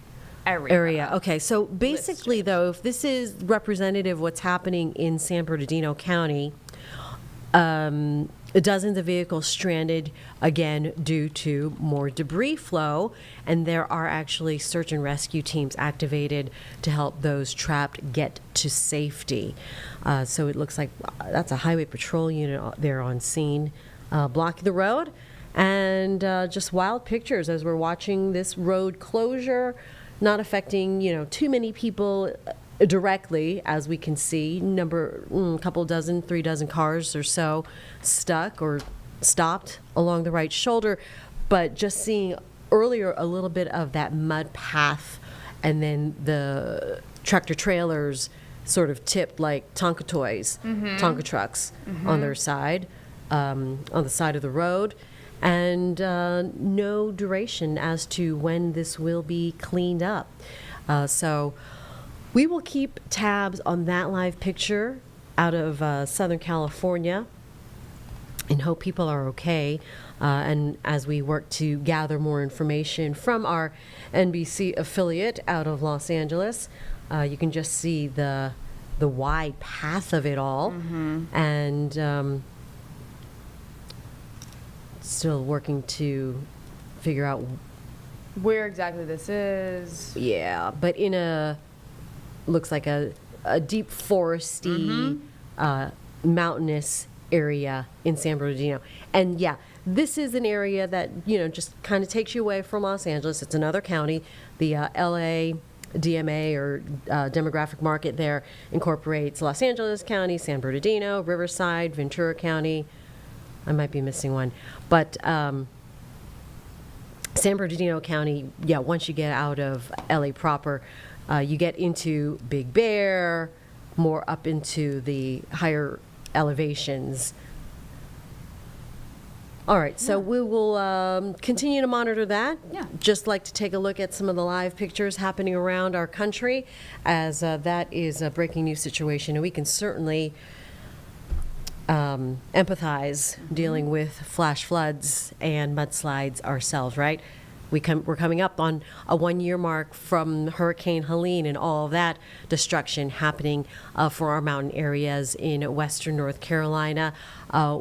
area. Okay, so basically, though, if this is representative of what's happening in San Bernardino County, dozens of vehicles stranded again due to more debris flow, and there are actually search and rescue teams activated to help those trapped get to safety. So it looks like that's a highway patrol unit there on scene, blocking the road, and just wild pictures as we're watching this road closure, not affecting too many people directly, as we can see. Couple dozen, 3 dozen cars or so stuck or stopped along the right shoulder, but just seeing earlier a little bit of that mud path, and then the tractor trailers sort of tipped like Tonka toys, Tonka trucks on their side, on the side of the road, and no duration as to when this will be cleaned up. So we will keep tabs on that live picture out of Southern California and hope people are okay. And as we work to gather more information from our NBC affiliate out of Los Angeles, you can just see the wide path of it all. And still working to figure out where exactly this is. Yeah, but in looks like a deep foresty, mountainous area in San Bernardino. And yeah, this is an area that, just kind of takes you away from Los Angeles. It's another county. The LA DMA, or demographic market there, incorporates Los Angeles County, San Bernardino, Riverside, Ventura County. I might be missing one. But San Bernardino County, yeah, once you get out of LA proper, you get into Big Bear, more up into the higher elevations. All right, so we will continue to monitor that. Yeah. Just like to take a look at some of the live pictures happening around our country, as that is a breaking news situation, and we can certainly empathize dealing with flash floods and mudslides ourselves, right? We're coming up on a 1-year mark from Hurricane Helene and all of that destruction happening for our mountain areas in western North Carolina,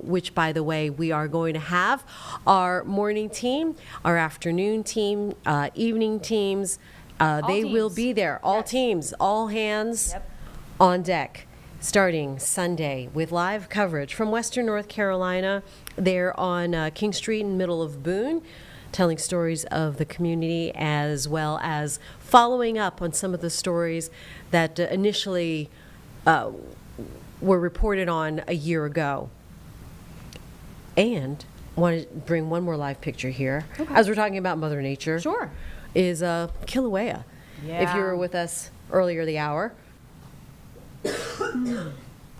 which, by the way, we are going to have our morning team, our afternoon team, evening teams. They will be there, all teams, all hands on deck, starting Sunday with live coverage from western North Carolina. They're on King Street in the middle of Boone, telling stories of the community, as well as following up on some of the stories that initially were reported on a year ago. And want to bring one more live picture here, as we're talking about Mother Nature. Sure. Is Kilauea. Yeah. If you were with us earlier the hour.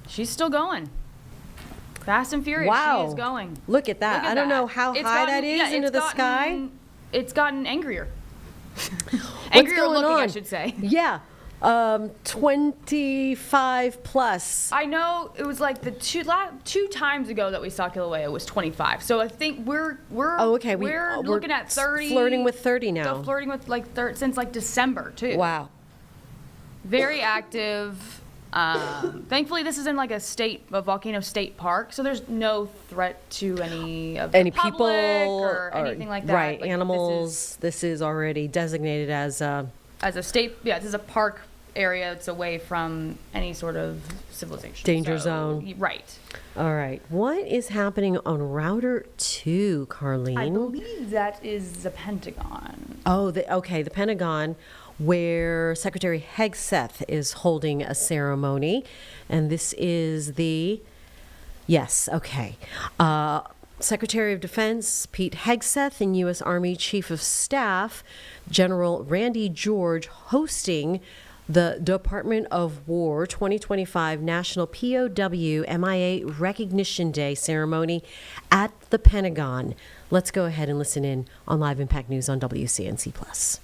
She's still going. Fast and furious. Wow. She is going. Look at that. Look at I don't that. know how It's high gotten- that is yeah, into it's the sky. gotten- It's gotten angrier. What's Angrier going looking, I on? should say. Yeah. 25 plus. I know it was like the two times ago that we saw Kilauea was 25. So I think we're Oh, okay. We're looking at 30. Flirting with 30 now. Still flirting with since like December too. Wow. Very active. Thankfully, this is in like a volcano state park, so there's no threat to any of the People public or anything like that. Right, Like, animals. This is already designated as as a state. Yeah, this is a park area. It's away from any sort of civilization. Danger So, zone. Right. All right. What is happening on Router 2, Carlene? I believe that is the Pentagon. Oh, the Pentagon, where Secretary Hegseth is holding a ceremony. And this is Secretary of Defense Pete Hegseth and U.S. Army Chief of Staff General Randy George hosting the Department of War 2025 National POW MIA Recognition Day ceremony at the Pentagon. Let's go ahead and listen in on Live Impact News on WCNC Plus.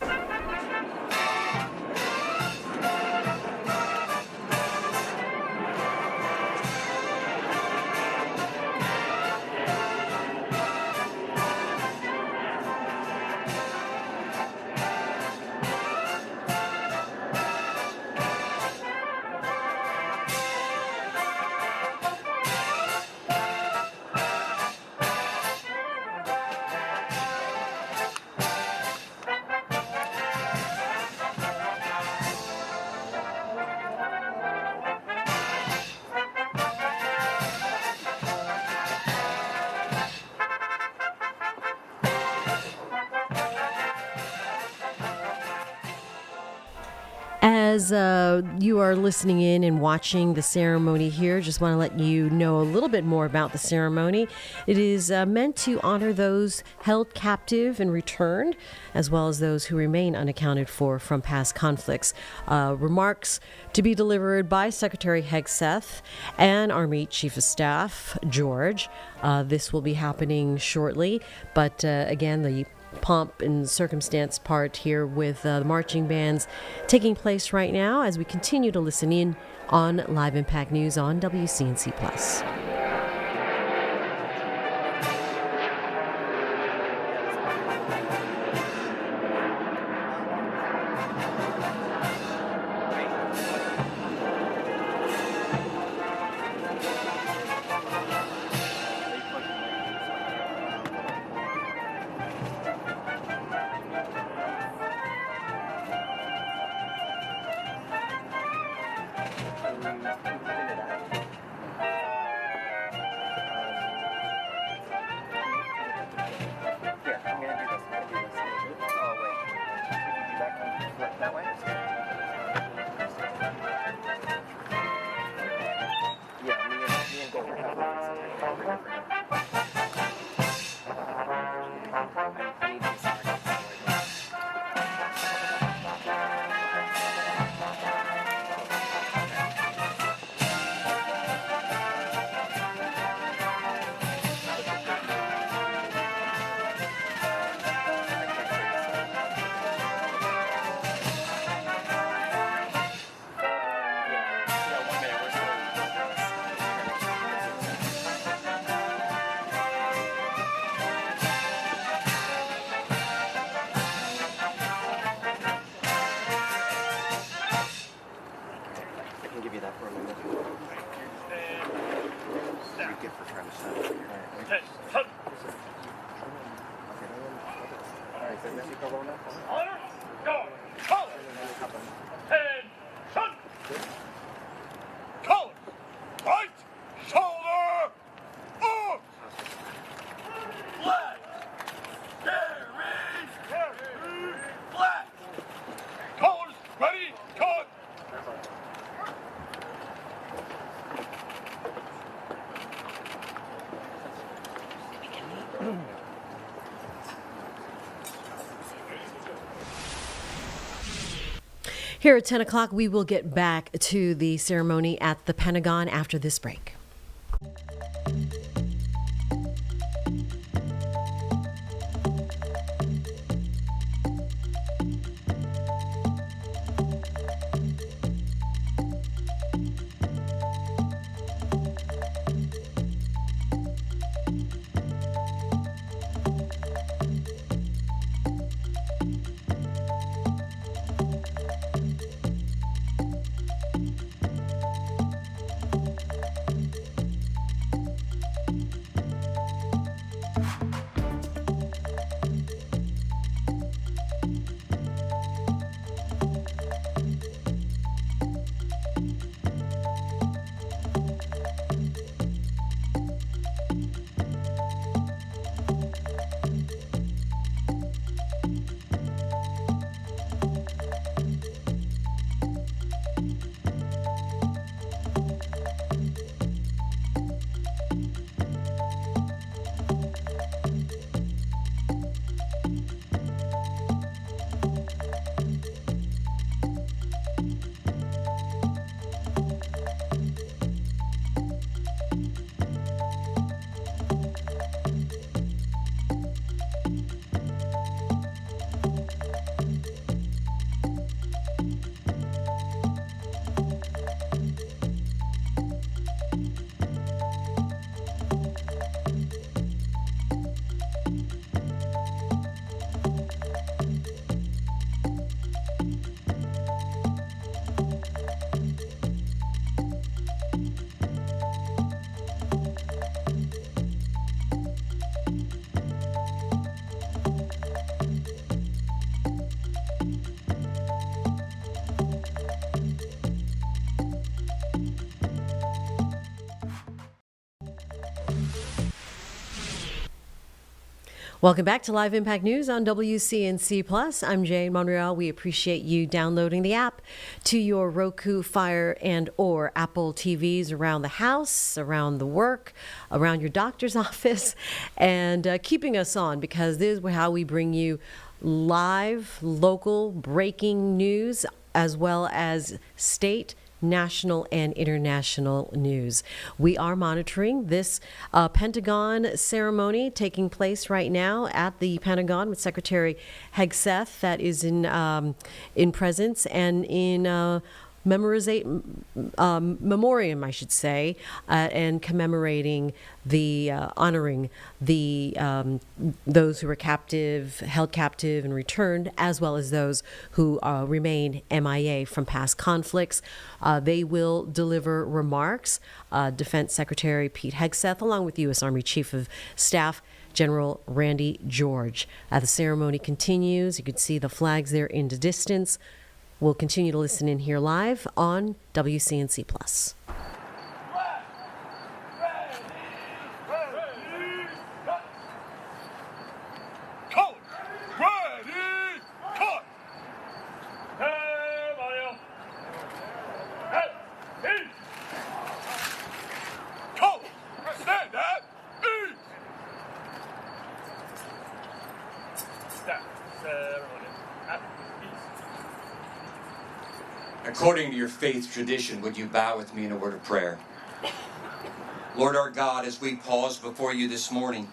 As you are listening in and watching the ceremony here, just want to let you know a little bit more about the ceremony. It is meant to honor those held captive and returned, as well as those who remain unaccounted for from past conflicts. Remarks to be delivered by Secretary Hegseth and Army Chief of Staff George. This will be happening shortly, but again, the pomp and circumstance part here with the marching bands taking place right now as we continue to listen in on Live Impact News on WCNC Plus. Here at 10 o'clock, we will get back to the ceremony at the Pentagon after this break. Welcome back to Live Impact News on WCNC Plus. I'm Jane Monreal. We appreciate you downloading the app to your Roku, Fire, and or Apple TVs around the house, around the work, around your doctor's office, and keeping us on, because this is how we bring you live, local, breaking news, as well as state, national, and international news. We are monitoring this Pentagon ceremony taking place right now at the Pentagon with Secretary Hegseth, that is in presence and in memoriam, I should say, and commemorating the honoring the those who were held captive and returned, as well as those who remain MIA from past conflicts. They will deliver remarks. Defense Secretary Pete Hegseth, along with U.S. Army Chief of Staff General Randy George. The ceremony continues. You can see the flags there in the distance. We'll continue to listen in here live on WCNC Plus. According to your faith tradition, would you bow with me in a word of prayer? Lord our God, as we pause before you this morning,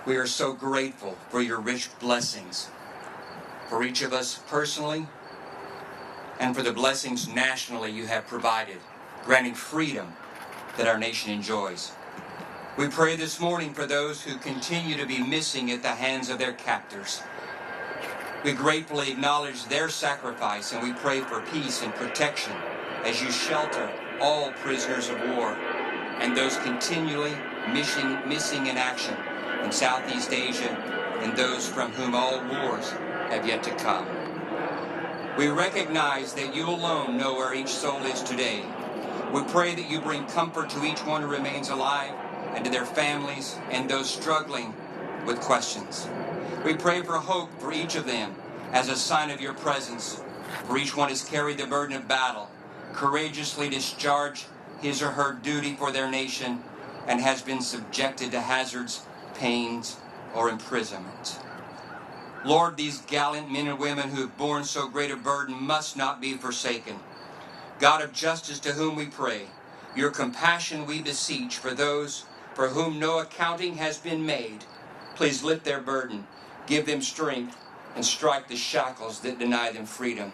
we are so grateful for your rich blessings, for each of us personally, and for the blessings nationally you have provided, granting freedom that our nation enjoys. We pray this morning for those who continue to be missing at the hands of their captors. We gratefully acknowledge their sacrifice, and we pray for peace and protection as you shelter all prisoners of war and those continually missing in action in Southeast Asia and those from whom all wars have yet to come. We recognize that you alone know where each soul is today. We pray that you bring comfort to each one who remains alive and to their families and those struggling with questions. We pray for hope for each of them as a sign of your presence. For each one has carried the burden of battle, courageously discharged his or her duty for their nation, and has been subjected to hazards, pains, or imprisonment. Lord, these gallant men and women who have borne so great a burden must not be forsaken. God of justice, to whom we pray, your compassion we beseech for those for whom no accounting has been made. Please lift their burden, give them strength, and strike the shackles that deny them freedom.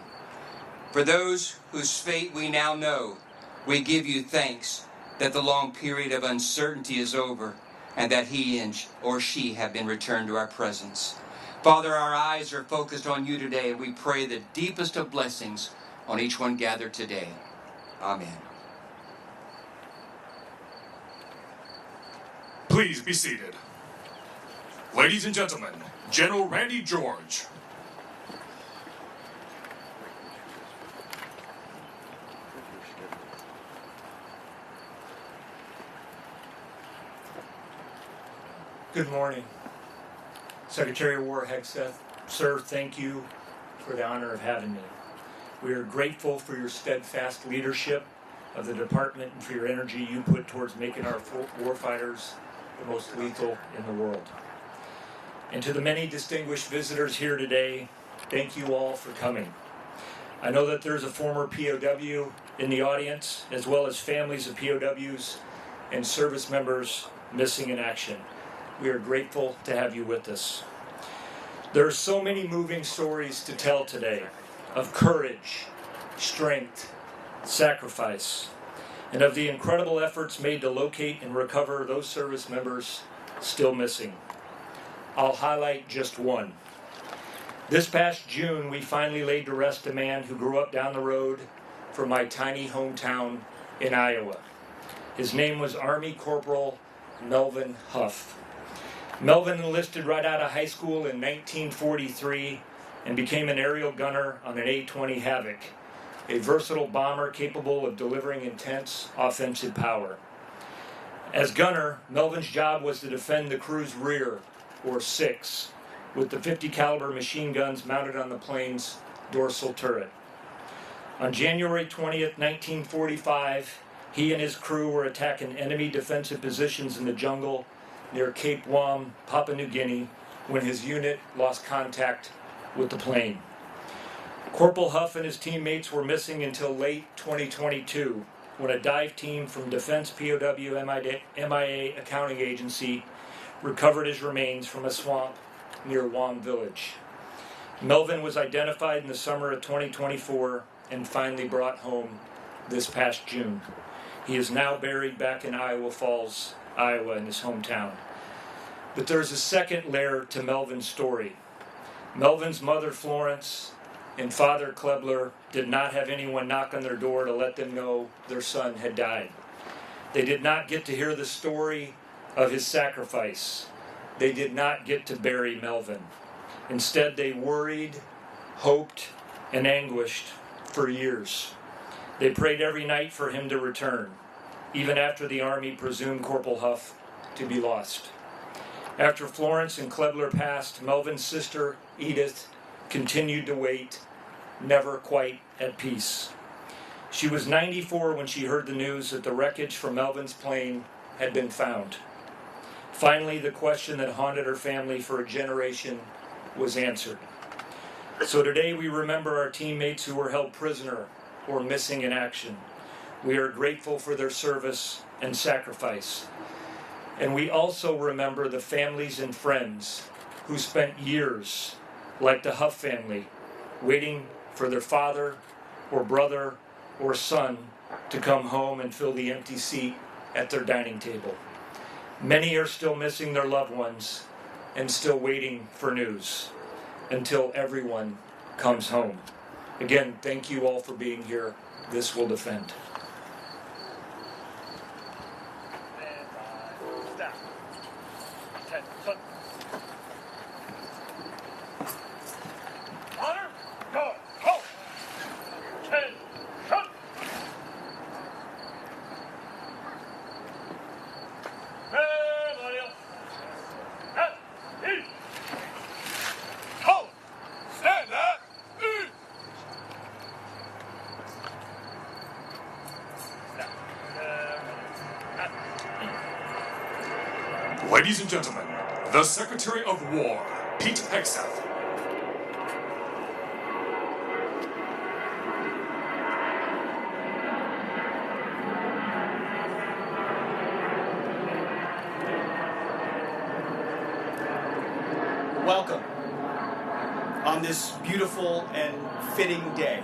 For those whose fate we now know, we give you thanks that the long period of uncertainty is over and that he or she have been returned to our presence. Father, our eyes are focused on you today, and we pray the deepest of blessings on each one gathered today. Amen. Please be seated. Ladies and gentlemen, General Randy George. Good morning. Secretary of War Hegseth, sir, thank you for the honor of having me. We are grateful for your steadfast leadership of the department and for your energy you put towards making our warfighters the most lethal in the world. And to the many distinguished visitors here today, thank you all for coming. I know that there's a former POW in the audience, as well as families of POWs and service members missing in action. We are grateful to have you with us. There are so many moving stories to tell today of courage, strength, sacrifice, and of the incredible efforts made to locate and recover those service members still missing. I'll highlight just one. This past June, we finally laid to rest a man who grew up down the road from my tiny hometown in Iowa. His name was Army Corporal Melvin Huff. Melvin enlisted right out of high school in 1943 and became an aerial gunner on an A-20 Havoc, a versatile bomber capable of delivering intense offensive power. As gunner, Melvin's job was to defend the crew's rear or 6, with the .50 caliber machine guns mounted on the plane's dorsal turret. On January 20th, 1945, he and his crew were attacking enemy defensive positions in the jungle near Cape Wam, Papua New Guinea, when his unit lost contact with the plane. Corporal Huff and his teammates were missing until late 2022, when a dive team from Defense POW MIA Accounting Agency recovered his remains from a swamp near Wam Village. Melvin was identified in the summer of 2024 and finally brought home this past June. He is now buried back in Iowa Falls, Iowa, in his hometown. But there's a second layer to Melvin's story. Melvin's mother, Florence, and father, Klebler, did not have anyone knock on their door to let them know their son had died. They did not get to hear the story of his sacrifice. They did not get to bury Melvin. Instead, they worried, hoped, and anguished for years. They prayed every night for him to return, even after the Army presumed Corporal Huff to be lost. After Florence and Klebler passed, Melvin's sister, Edith, continued to wait, never quite at peace. She was 94 when she heard the news that the wreckage from Melvin's plane had been found. Finally, the question that haunted her family for a generation was answered. So today we remember our teammates who were held prisoner or missing in action. We are grateful for their service and sacrifice. And we also remember the families and friends who spent years, like the Huff family, waiting for their father or brother or son to come home and fill the empty seat at their dining table. Many are still missing their loved ones and still waiting for news until everyone comes home. Again, thank you all for being here. This will defend. Ladies and gentlemen, the Secretary of War, Pete Hegseth. Welcome on this beautiful and fitting day.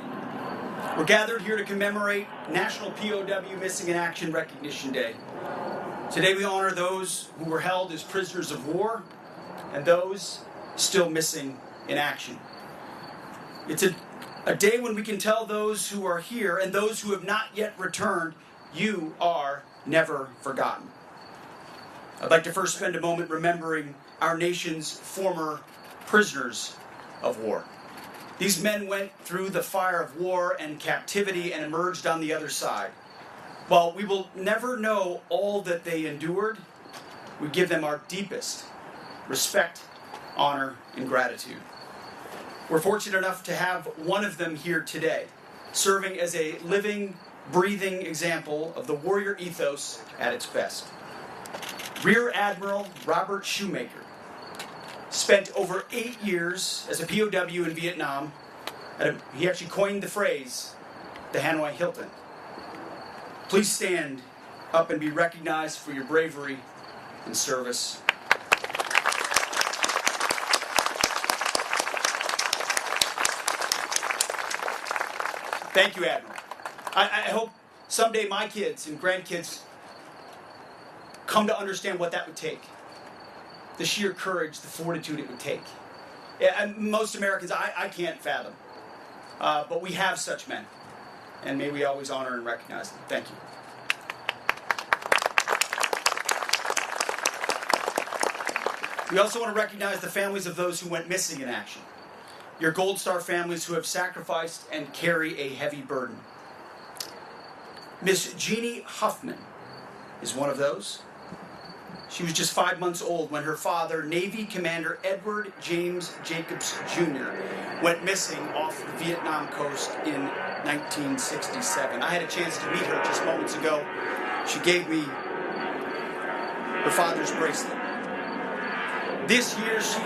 We're gathered here to commemorate National POW Missing in Action Recognition Day. Today we honor those who were held as prisoners of war and those still missing in action. It's a day when we can tell those who are here and those who have not yet returned, you are never forgotten. I'd like to first spend a moment remembering our nation's former prisoners of war. These men went through the fire of war and captivity and emerged on the other side. While we will never know all that they endured, we give them our deepest respect, honor, and gratitude. We're fortunate enough to have one of them here today, serving as a living, breathing example of the warrior ethos at its best. Rear Admiral Robert Shoemaker spent over 8 years as a POW in Vietnam. He actually coined the phrase, the Hanoi Hilton. Please stand up and be recognized for your bravery and service. Thank you, Admiral. I hope someday my kids and grandkids come to understand what that would take. The sheer courage, the fortitude it would take. And most Americans, I can't fathom. But we have such men. And may we always honor and recognize them. Thank you. We also want to recognize the families of those who went missing in action. Your Gold Star families who have sacrificed and carry a heavy burden. Miss Jeannie Huffman is one of those. She was just 5 months old when her father, Navy Commander Edward James Jacobs Jr., went missing off the Vietnam coast in 1967. I had a chance to meet her just moments ago. She gave me her father's bracelet. This year, she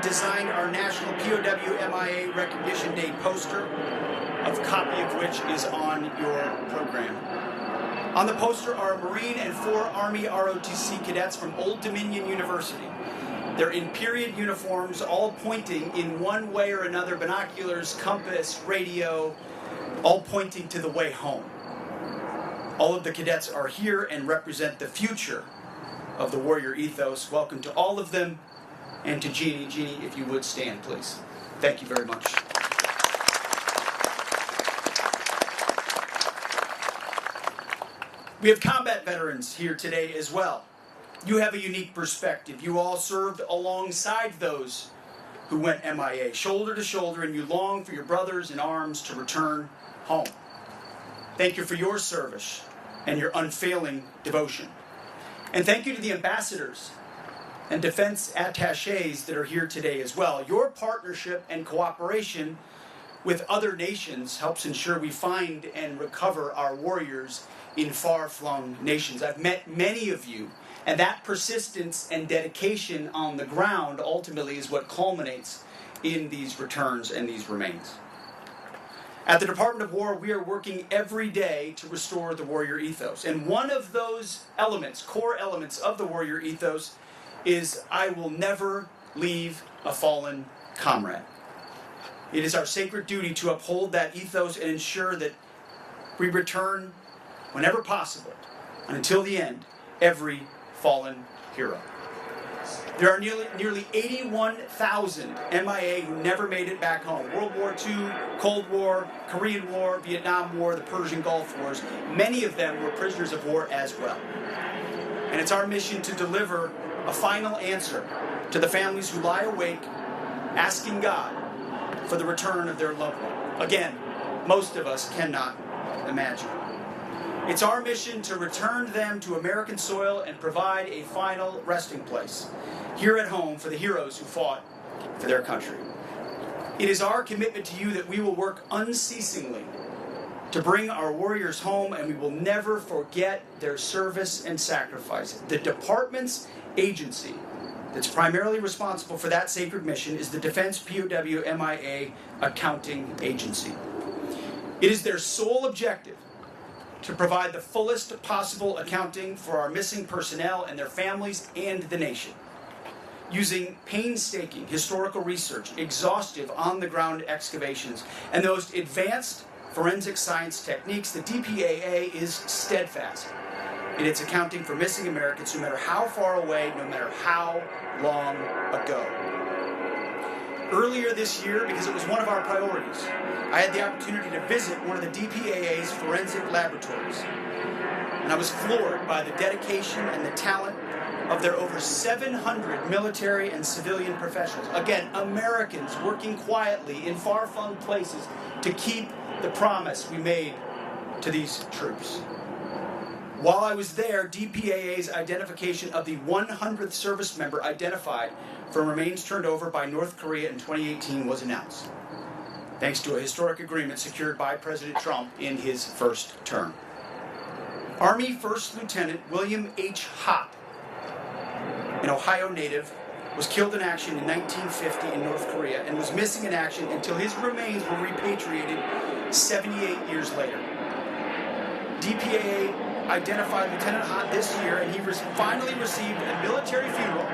designed our National POW MIA Recognition Day poster, a copy of which is on your program. On the poster are a Marine and 4 Army ROTC cadets from Old Dominion University. They're in period uniforms, all pointing in one way or another, binoculars, compass, radio, all pointing to the way home. All of the cadets are here and represent the future of the warrior ethos. Welcome to all of them, and to Jeannie. Jeannie, if you would stand, please. Thank you very much. We have combat veterans here today as well. You have a unique perspective. You all served alongside those who went MIA, shoulder to shoulder, and you long for your brothers in arms to return home. Thank you for your service and your unfailing devotion. And thank you to the ambassadors and defense attachés that are here today as well. Your partnership and cooperation with other nations helps ensure we find and recover our warriors in far-flung nations. I've met many of you, and that persistence and dedication on the ground ultimately is what culminates in these returns and these remains. At the Department of War, we are working every day to restore the warrior ethos. And one of those elements, core elements of the warrior ethos, is I will never leave a fallen comrade. It is our sacred duty to uphold that ethos and ensure that we return whenever possible, and until the end, every fallen hero. There are nearly 81,000 MIA who never made it back home. World War II, Cold War, Korean War, Vietnam War, the Persian Gulf Wars. Many of them were prisoners of war as well. And it's our mission to deliver a final answer to the families who lie awake, asking God for the return of their loved one. Again, most of us cannot imagine. It's our mission to return them to American soil and provide a final resting place here at home for the heroes who fought for their country. It is our commitment to you that we will work unceasingly to bring our warriors home, and we will never forget their service and sacrifice. The department's agency that's primarily responsible for that sacred mission is the Defense POW MIA Accounting Agency. It is their sole objective to provide the fullest possible accounting for our missing personnel and their families and the nation. Using painstaking historical research, exhaustive on-the-ground excavations, and those advanced forensic science techniques, the DPAA is steadfast in its accounting for missing Americans, no matter how far away, no matter how long ago. Earlier this year, because it was one of our priorities, I had the opportunity to visit one of the DPAA's forensic laboratories. And I was floored by the dedication and the talent of their over 700 military and civilian professionals. Again, Americans working quietly in far-flung places to keep the promise we made to these troops. While I was there, DPAA's identification of the 100th service member identified from remains turned over by North Korea in 2018 was announced, thanks to a historic agreement secured by President Trump in his first term. Army First Lieutenant William H. Hopp, an Ohio native, was killed in action in 1950 in North Korea and was missing in action until his remains were repatriated 78 years later. DPAA identified Lieutenant Hopp this year, and he finally received a military funeral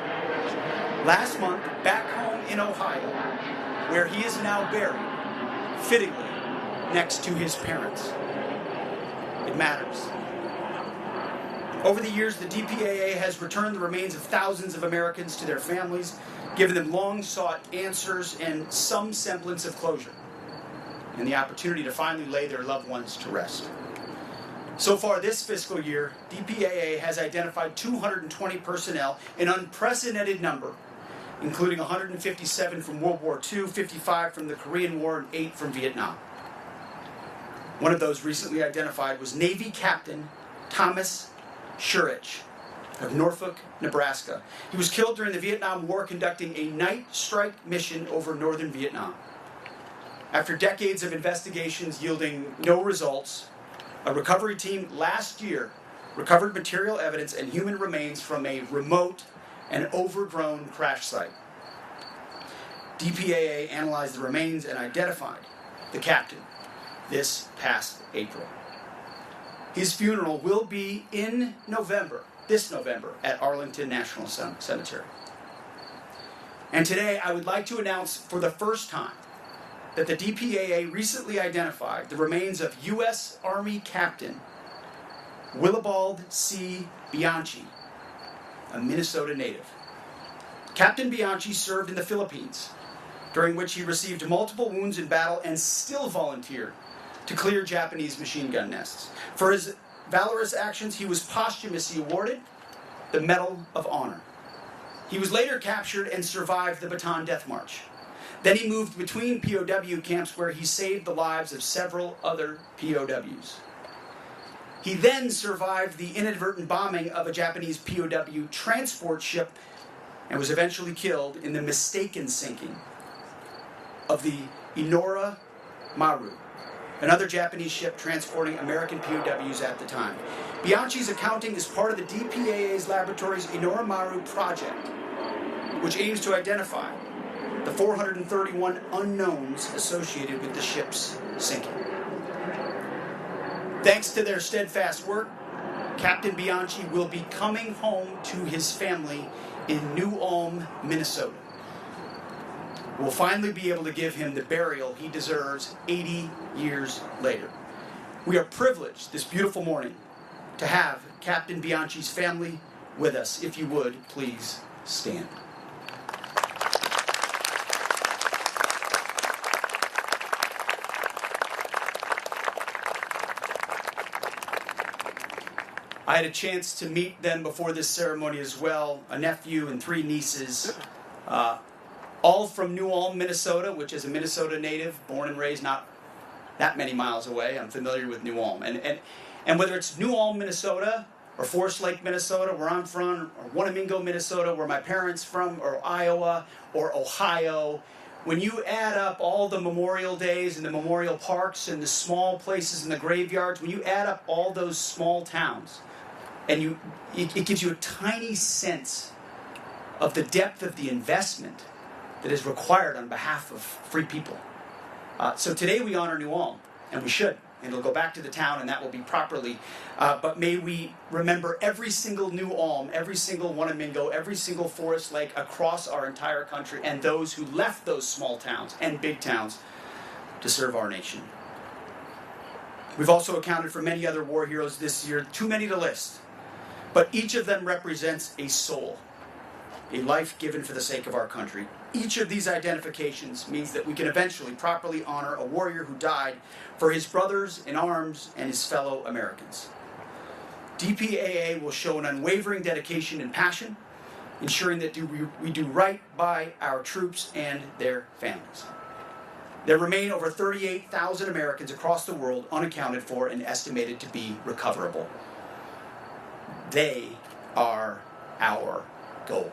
last month back home in Ohio, where he is now buried, fittingly, next to his parents. It matters. Over the years, the DPAA has returned the remains of thousands of Americans to their families, giving them long-sought answers and some semblance of closure, and the opportunity to finally lay their loved ones to rest. So far this fiscal year, DPAA has identified 220 personnel, an unprecedented number, including 157 from World War II, 55 from the Korean War, and 8 from Vietnam. One of those recently identified was Navy Captain Thomas Shurich. of Norfolk, Nebraska. He was killed during the Vietnam War conducting a night strike mission over northern Vietnam. After decades of investigations yielding no results, a recovery team last year recovered material evidence and human remains from a remote and overgrown crash site. DPAA analyzed the remains and identified the captain this past April. His funeral will be in this November, at Arlington National Cemetery. And today I would like to announce for the first time that the DPAA recently identified the remains of U.S. Army Captain Willibald C. Bianchi, a Minnesota native. Captain Bianchi served in the Philippines, during which he received multiple wounds in battle and still volunteered to clear Japanese machine gun nests. For his valorous actions, he was posthumously awarded the Medal of Honor. He was later captured and survived the Bataan Death March. Then he moved between POW camps where he saved the lives of several other POWs. He then survived the inadvertent bombing of a Japanese POW transport ship and was eventually killed in the mistaken sinking of the Inora Maru, another Japanese ship transporting American POWs at the time. Bianchi's accounting is part of the DPAA's laboratory's Inora Maru project, which aims to identify the 431 unknowns associated with the ship's sinking. Thanks to their steadfast work, Captain Bianchi will be coming home to his family in New Ulm, Minnesota. We'll finally be able to give him the burial he deserves 80 years later. We are privileged this beautiful morning to have Captain Bianchi's family with us. If you would, please stand. I had a chance to meet them before this ceremony as well, a nephew and 3 nieces, all from New Ulm, Minnesota, which is a Minnesota native, born and raised not that many miles away. I'm familiar with New Ulm. And whether it's New Ulm, Minnesota, or Forest Lake, Minnesota, where I'm from, or Wanamingo, Minnesota, where my parents from, or Iowa, or Ohio, when you add up all the memorial days and the memorial parks and the small places and the graveyards, when you add up all those small towns, and it gives you a tiny sense of the depth of the investment that is required on behalf of free people. So today we honor New Ulm, and we should, and it'll go back to the town, and that will be properly. But may we remember every single New Ulm, every single Wanamingo, every single Forest Lake across our entire country, and those who left those small towns and big towns to serve our nation. We've also accounted for many other war heroes this year, too many to list. But each of them represents a soul, a life given for the sake of our country. Each of these identifications means that we can eventually properly honor a warrior who died for his brothers in arms and his fellow Americans. DPAA will show an unwavering dedication and passion, ensuring that we do right by our troops and their families. There remain over 38,000 Americans across the world unaccounted for and estimated to be recoverable. They are our goal.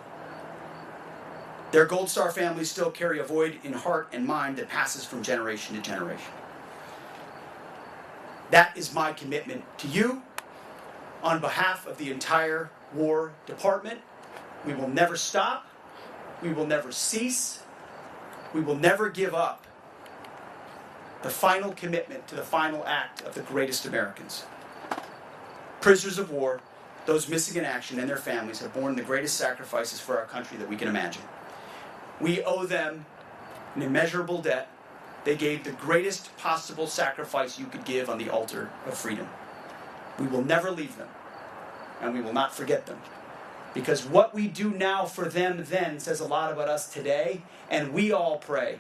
Their Gold Star families still carry a void in heart and mind that passes from generation to generation. That is my commitment to you. On behalf of the entire War Department, we will never stop. We will never cease. We will never give up the final commitment to the final act of the greatest Americans. Prisoners of war, those missing in action, and their families have borne the greatest sacrifices for our country that we can imagine. We owe them an immeasurable debt. They gave the greatest possible sacrifice you could give on the altar of freedom. We will never leave them, and we will not forget them. Because what we do now for them then says a lot about us today, and we all pray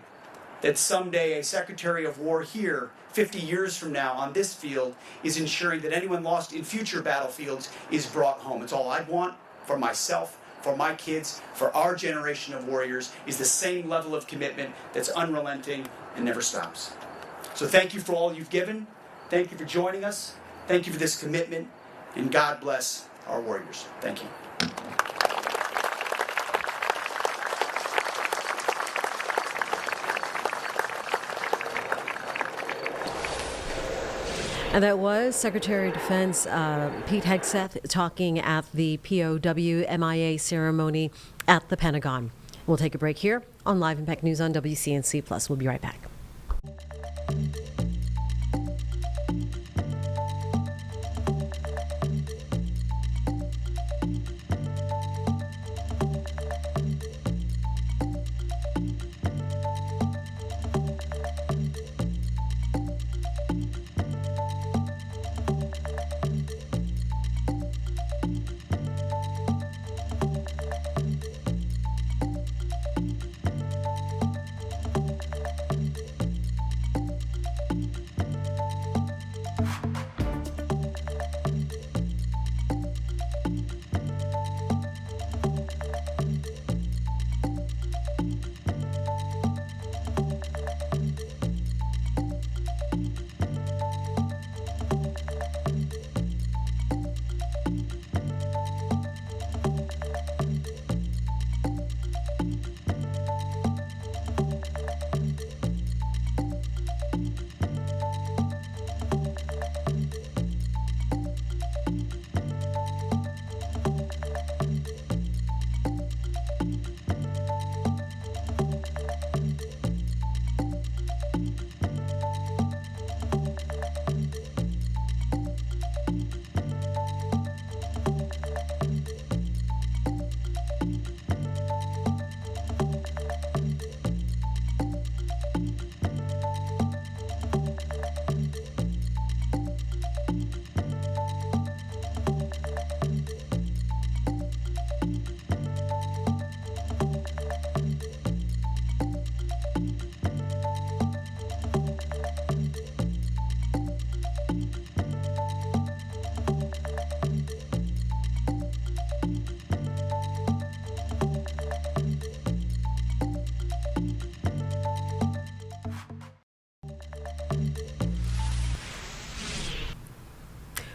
that someday a Secretary of War here, 50 years from now on this field, is ensuring that anyone lost in future battlefields is brought home. It's all I'd want for myself, for my kids, for our generation of warriors, is the same level of commitment that's unrelenting and never stops. So thank you for all you've given. Thank you for joining us. Thank you for this commitment. And God bless our warriors. Thank you. And that was Secretary of Defense Pete Hegseth talking at the POW MIA ceremony at the Pentagon. We'll take a break here on Live Impact News on WCNC+. We'll be right back.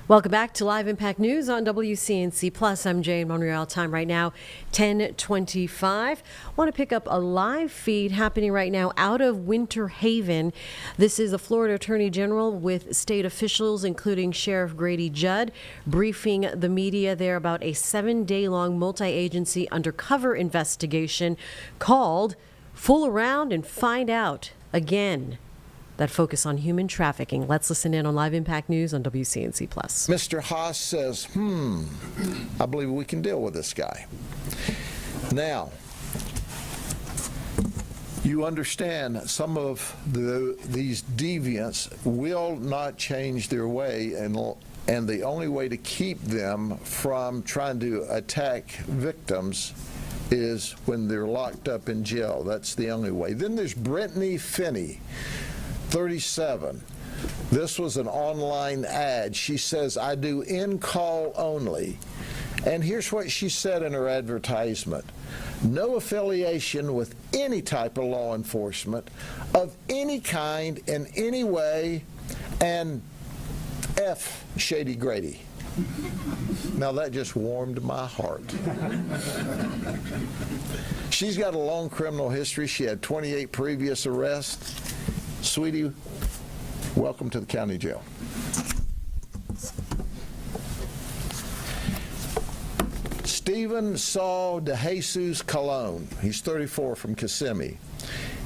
Welcome back to Live Impact News on WCNC+. I'm Jane Monreal. Time right now, 10:25. Want to pick up a live feed happening right now out of Winter Haven. This is the Florida Attorney General with state officials, including Sheriff Grady Judd, briefing the media there about a 7-day-long multi-agency undercover investigation called Fool Around and Find Out Again, that focus on human trafficking. Let's listen in on Live Impact News on WCNC+. Mr. Haas says, I believe we can deal with this guy. Now, you understand some of these deviants will not change their way, and the only way to keep them from trying to attack victims is when they're locked up in jail. That's the only way. Then there's Brittany Finney, 37. This was an online ad. She says, I do in-call only. And here's what she said in her advertisement. No affiliation with any type of law enforcement of any kind in any way, and F Shady Grady. Now that just warmed my heart. She's got a long criminal history. She had 28 previous arrests. Sweetie, welcome to the county jail. Stephen Saul de Jesus Colon. He's 34 from Kissimmee.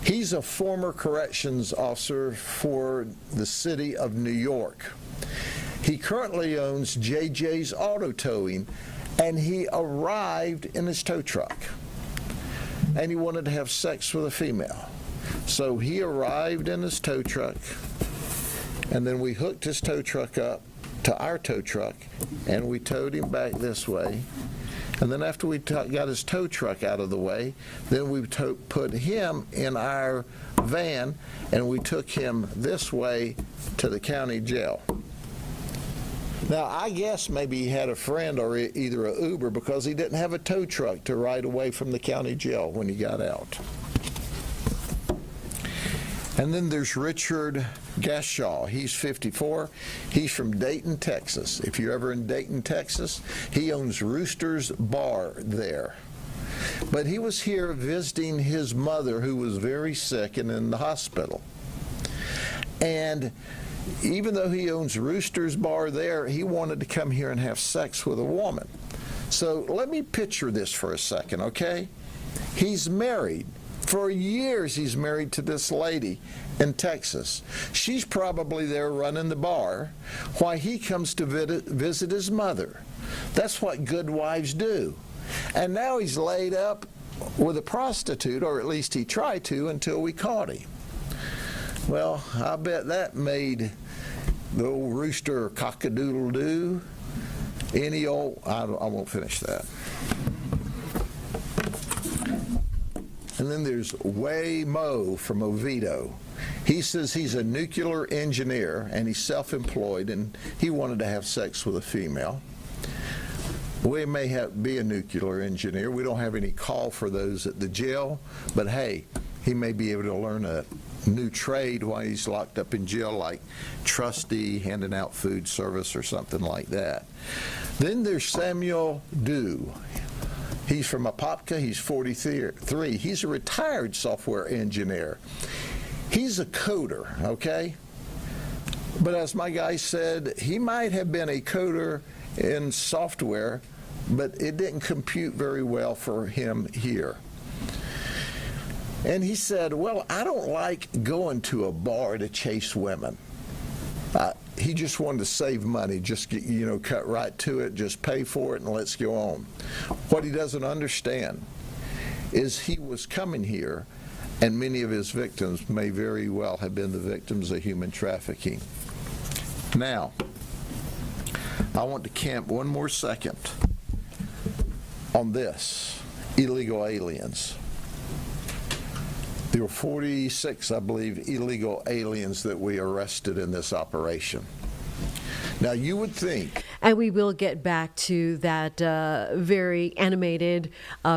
He's a former corrections officer for the city of New York. He currently owns JJ's Auto Towing, and he arrived in his tow truck. And he wanted to have sex with a female. So he arrived in his tow truck, and then we hooked his tow truck up to our tow truck, and we towed him back this way. And then after we got his tow truck out of the way, then we put him in our van, and we took him this way to the county jail. Now, I guess maybe he had a friend or either an Uber, because he didn't have a tow truck to ride away from the county jail when he got out. And then there's Richard Gashaw. He's 54. He's from Dayton, Texas. If you're ever in Dayton, Texas, he owns Rooster's Bar there. But he was here visiting his mother, who was very sick and in the hospital. And even though he owns Rooster's Bar there, he wanted to come here and have sex with a woman. So let me picture this for a second, okay? He's married. For years he's married to this lady in Texas. She's probably there running the bar while he comes to visit his mother. That's what good wives do. And now he's laid up with a prostitute, or at least he tried to until we caught him. Well, I bet that made the old rooster cock-a-doodle-doo. Any old, I won't finish that. And then there's Way Mo from Oviedo. He says he's a nuclear engineer and he's self-employed and he wanted to have sex with a female. We may be a nuclear engineer. We don't have any call for those at the jail, but hey, he may be able to learn a new trade while he's locked up in jail, like trustee, handing out food service or something like that. Then there's Samuel Dew. He's from Apopka. He's 43. He's a retired software engineer. He's a coder, okay? But as my guy said, he might have been a coder in software, but it didn't compute very well for him here. And he said, well, I don't like going to a bar to chase women. He just wanted to save money, just get, cut right to it, just pay for it and let's go on. What he doesn't understand is he was coming here and many of his victims may very well have been the victims of human trafficking. Now, I want to camp one more second on this, illegal aliens. There were 46, I believe, illegal aliens that we arrested in this operation. Now, you would think... And we will get back to that very animated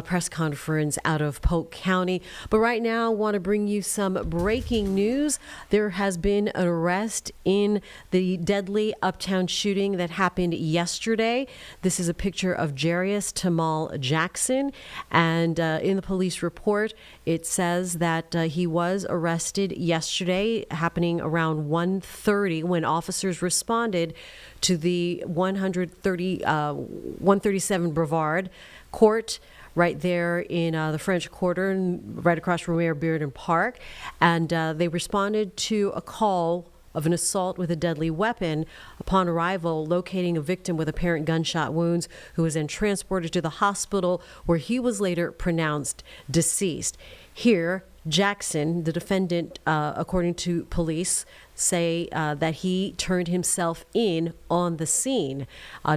press conference out of Polk County. But right now, I want to bring you some breaking news. There has been an arrest in the deadly Uptown shooting that happened yesterday. This is a picture of Jarius Tamal Jackson. And in the police report, it says that he was arrested yesterday, happening around 1:30 when officers responded to the 137 Brevard Court right there in the French Quarter, right across from Mayor Bearden Park. And they responded to a call of an assault with a deadly weapon. Upon arrival, locating a victim with apparent gunshot wounds who was then transported to the hospital where he was later pronounced deceased. Here, Jackson, the defendant, according to police, say that he turned himself in on the scene.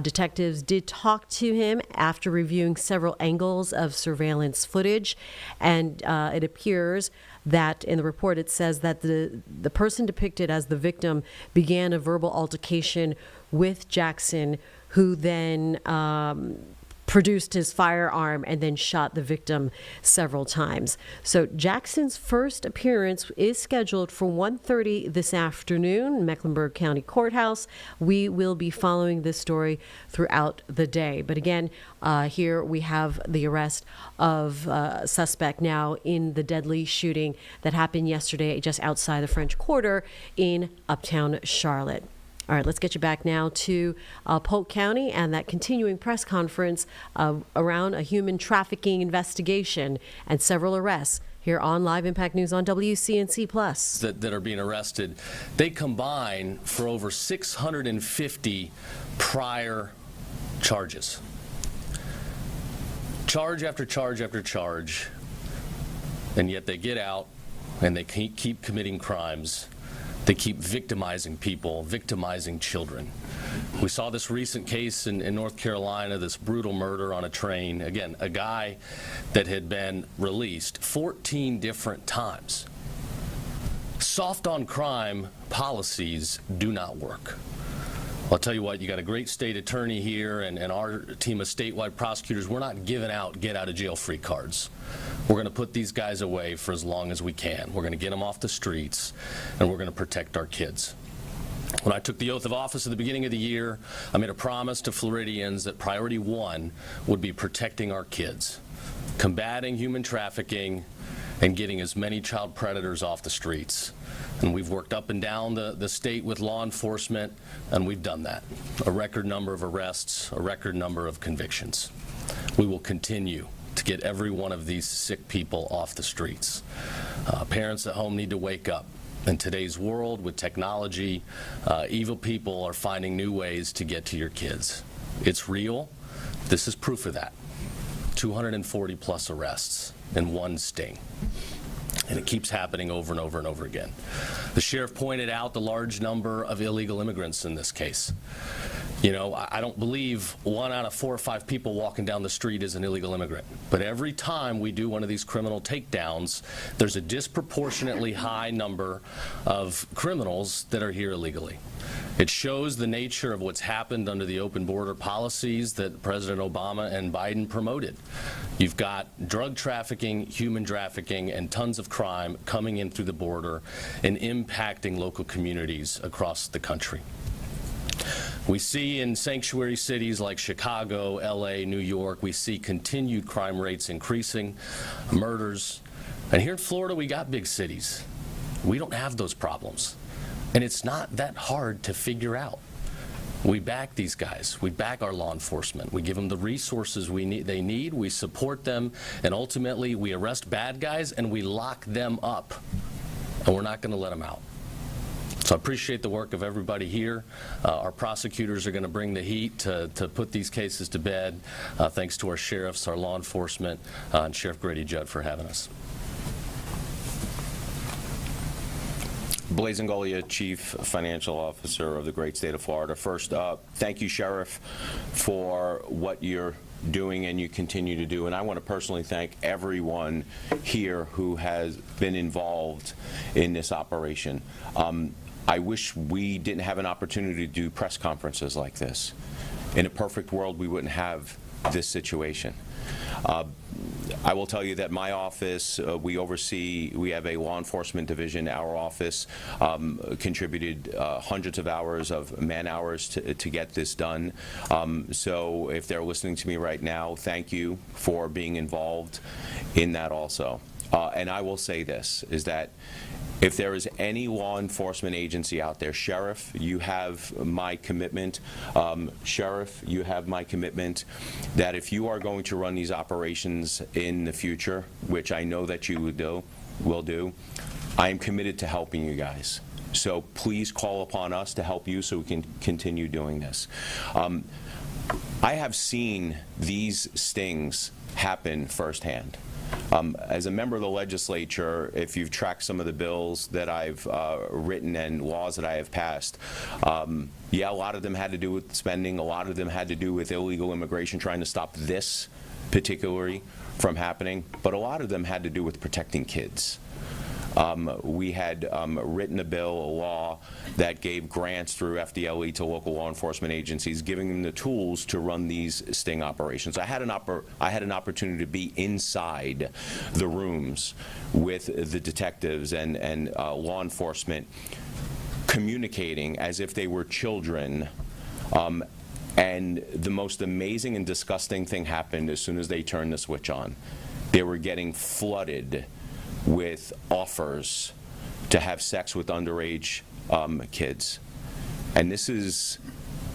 Detectives did talk to him after reviewing several angles of surveillance footage, and it appears that in the report it says that the person depicted as the victim began a verbal altercation with Jackson, who then produced his firearm and then shot the victim several times. So Jackson's first appearance is scheduled for 1:30 this afternoon, Mecklenburg County Courthouse. We will be following this story throughout the day. But again, here we have the arrest of a suspect now in the deadly shooting that happened yesterday just outside the French Quarter in Uptown Charlotte. All right, let's get you back now to Polk County and that continuing press conference around a human trafficking investigation and several arrests here on Live Impact News on WCNC Plus. That are being arrested, they combine for over 650 prior charges. Charge after charge after charge, and yet they get out and they keep committing crimes. They keep victimizing people, victimizing children. We saw this recent case in North Carolina, this brutal murder on a train. Again, a guy that had been released 14 different times. Soft on crime policies do not work. I'll tell you what, you got a great state attorney here and our team of statewide prosecutors. We're not giving out get-out-of-jail-free cards. We're going to put these guys away for as long as we can. We're going to get them off the streets, and we're going to protect our kids. When I took the oath of office at the beginning of the year, I made a promise to Floridians that priority one would be protecting our kids, combating human trafficking, and getting as many child predators off the streets. And we've worked up and down the state with law enforcement, and we've done that. A record number of arrests, a record number of convictions. We will continue to get every one of these sick people off the streets. Parents at home need to wake up. In today's world with technology, evil people are finding new ways to get to your kids. It's real. This is proof of that. 240 plus arrests in one sting. And it keeps happening over and over and over again. The sheriff pointed out the large number of illegal immigrants in this case. You know, I don't believe 1 out of 4 or 5 people walking down the street is an illegal immigrant. But every time we do one of these criminal takedowns, there's a disproportionately high number of criminals that are here illegally. It shows the nature of what's happened under the open border policies that President Obama and Biden promoted. You've got drug trafficking, human trafficking, and tons of crime coming in through the border and impacting local communities across the country. We see in sanctuary cities like Chicago, LA, New York, we see continued crime rates increasing, murders. And here in Florida, we got big cities. We don't have those problems. And it's not that hard to figure out. We back these guys. We back our law enforcement. We give them the resources they need. We support them. And ultimately, we arrest bad guys and we lock them up. And we're not going to let them out. So I appreciate the work of everybody here. Our prosecutors are going to bring the heat to put these cases to bed. Thanks to our sheriffs, our law enforcement, and Sheriff Grady Judd for having us. Blaise Ingoglia, Chief Financial Officer of the great state of Florida. First, thank you, Sheriff, for what you're doing and you continue to do. And I want to personally thank everyone here who has been involved in this operation. I wish we didn't have an opportunity to do press conferences like this. In a perfect world, we wouldn't have this situation. I will tell you that my office, we have a law enforcement division. Our office contributed hundreds of hours of man hours to get this done. So if they're listening to me right now, thank you for being involved in that also. And I will say this, is that if there is any law enforcement agency out there, Sheriff, you have my commitment. Sheriff, you have my commitment that if you are going to run these operations in the future, which I know that you will do, I am committed to helping you guys. So please call upon us to help you so we can continue doing this. I have seen these stings happen firsthand. As a member of the legislature, if you've tracked some of the bills that I've written and laws that I have passed, yeah, a lot of them had to do with spending, a lot of them had to do with illegal immigration, trying to stop this particularly from happening, but a lot of them had to do with protecting kids. We had written a bill, a law, that gave grants through FDLE to local law enforcement agencies, giving them the tools to run these sting operations. I had an opportunity to be inside the rooms with the detectives and law enforcement, communicating as if they were children. And the most amazing and disgusting thing happened as soon as they turned the switch on. They were getting flooded with offers to have sex with underage kids. And this is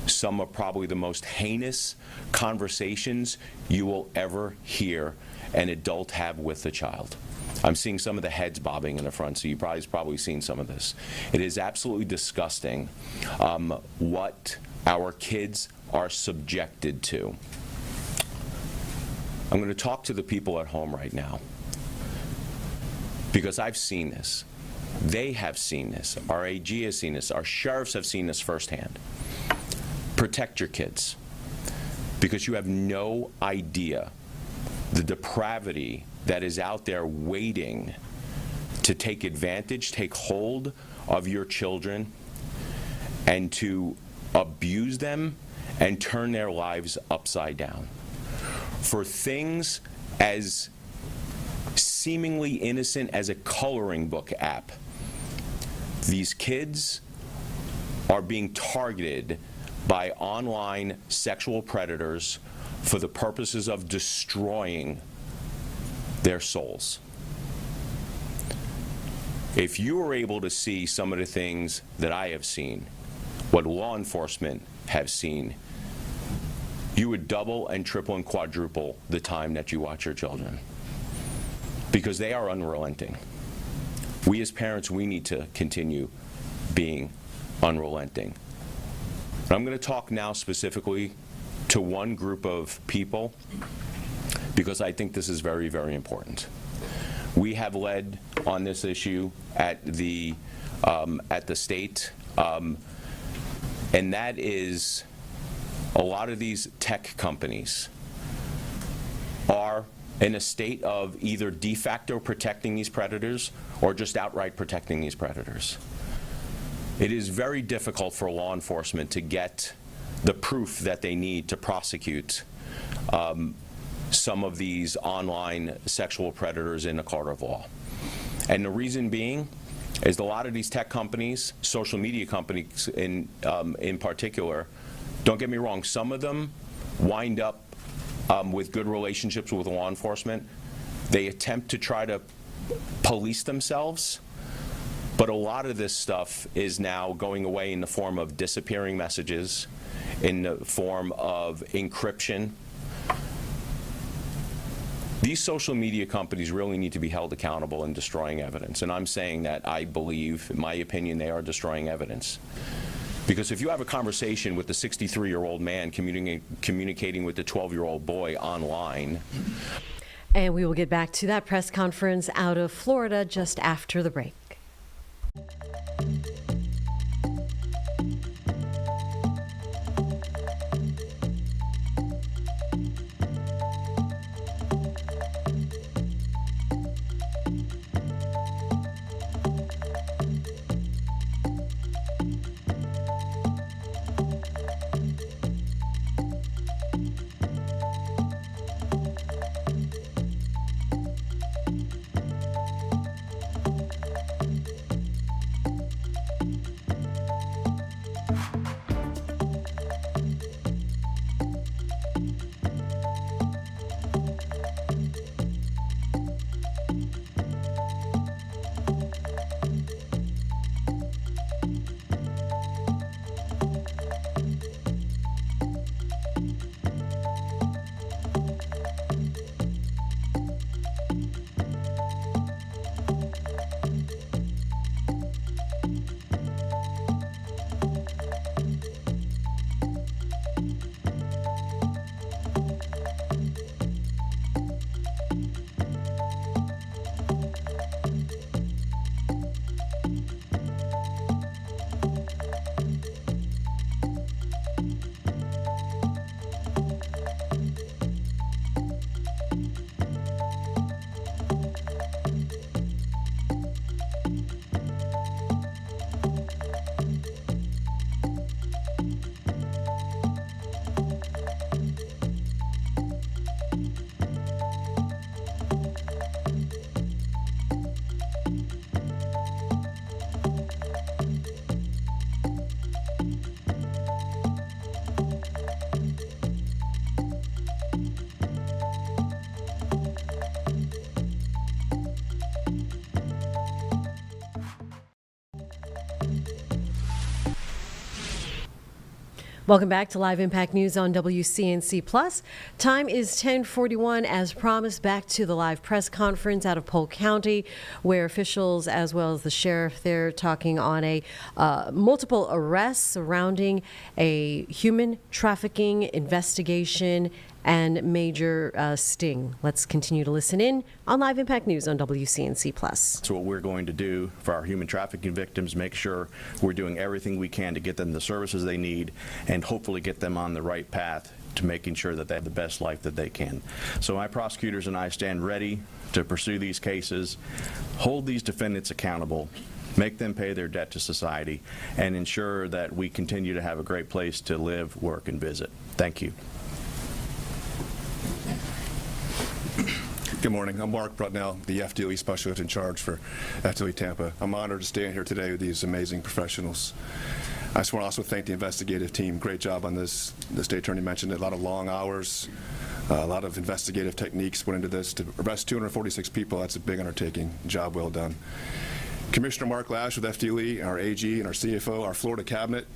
some of probably the most heinous conversations you will ever hear an adult have with a child. I'm seeing some of the heads bobbing in the front, so you've probably seen some of this. It is absolutely disgusting what our kids are subjected to. I'm going to talk to the people at home right now, because I've seen this. They have seen this. Our AG has seen this. Our sheriffs have seen this firsthand. Protect your kids, because you have no idea the depravity that is out there waiting to take advantage, take hold of your children, and to abuse them, and turn their lives upside down. For things as seemingly innocent as a coloring book app, these kids are being targeted by online sexual predators for the purposes of destroying their souls. If you were able to see some of the things that I have seen, what law enforcement have seen, you would double and triple and quadruple the time that you watch your children, because they are unrelenting. We as parents, we need to continue being unrelenting. And I'm going to talk now specifically to one group of people, because I think this is very, very important. We have led on this issue at the state, and that is a lot of these tech companies are in a state of either de facto protecting these predators or just outright protecting these predators. It is very difficult for law enforcement to get the proof that they need to prosecute some of these online sexual predators in a court of law. And the reason being is a lot of these tech companies, social media companies in particular, don't get me wrong, some of them wind up with good relationships with law enforcement. They attempt to try to police themselves, but a lot of this stuff is now going away in the form of disappearing messages, in the form of encryption. These social media companies really need to be held accountable in destroying evidence. And I'm saying that I believe, in my opinion, they are destroying evidence. Because if you have a conversation with the 63-year-old man communicating with the 12-year-old boy online. And we will get back to that press conference out of Florida just after the break. Welcome back to Live Impact News on WCNC Plus. Time is 10:41. As promised, back to the live press conference out of Polk County, where officials as well as the sheriff there talking on a multiple arrests surrounding a human trafficking investigation and major sting. Let's continue to listen in on Live Impact News on WCNC Plus. So what we're going to do for our human trafficking victims, make sure we're doing everything we can to get them the services they need and hopefully get them on the right path to making sure that they have the best life that they can. So my prosecutors and I stand ready to pursue these cases, hold these defendants accountable, make them pay their debt to society, and ensure that we continue to have a great place to live, work, and visit. Thank you. Good morning. I'm Mark Brutnell, the FDLE Specialist in Charge for FDLE Tampa. I'm honored to stand here today with these amazing professionals. I just want to also thank the investigative team. Great job on this. The State Attorney mentioned it. A lot of long hours, a lot of investigative techniques went into this. To arrest 246 people, that's a big undertaking. Job well done. Commissioner Mark Lash with FDLE, our AG, and our CFO, our Florida Cabinet,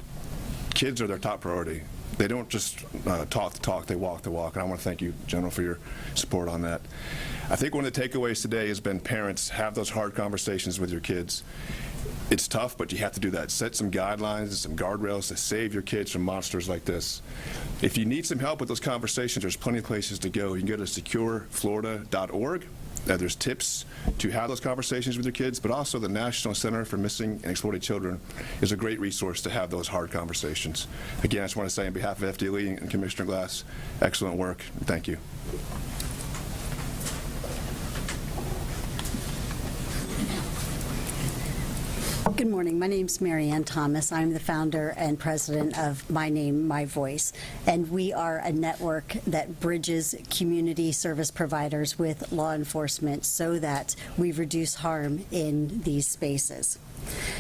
kids are their top priority. They don't just talk the talk, they walk the walk. And I want to thank you, General, for your support on that. I think one of the takeaways today has been parents have those hard conversations with your kids. It's tough, but you have to do that. Set some guidelines and some guardrails to save your kids from monsters like this. If you need some help with those conversations, there's plenty of places to go. You can go to secureflorida.org. There's tips to have those conversations with your kids, but also the National Center for Missing and Exploited Children is a great resource to have those hard conversations. Again, I just want to say on behalf of FDLE and Commissioner Glass, excellent work. Thank you. Good morning. My name's Mary Ann Thomas. I'm the founder and president of My Name, My Voice, and we are a network that bridges community service providers with law enforcement so that we reduce harm in these spaces.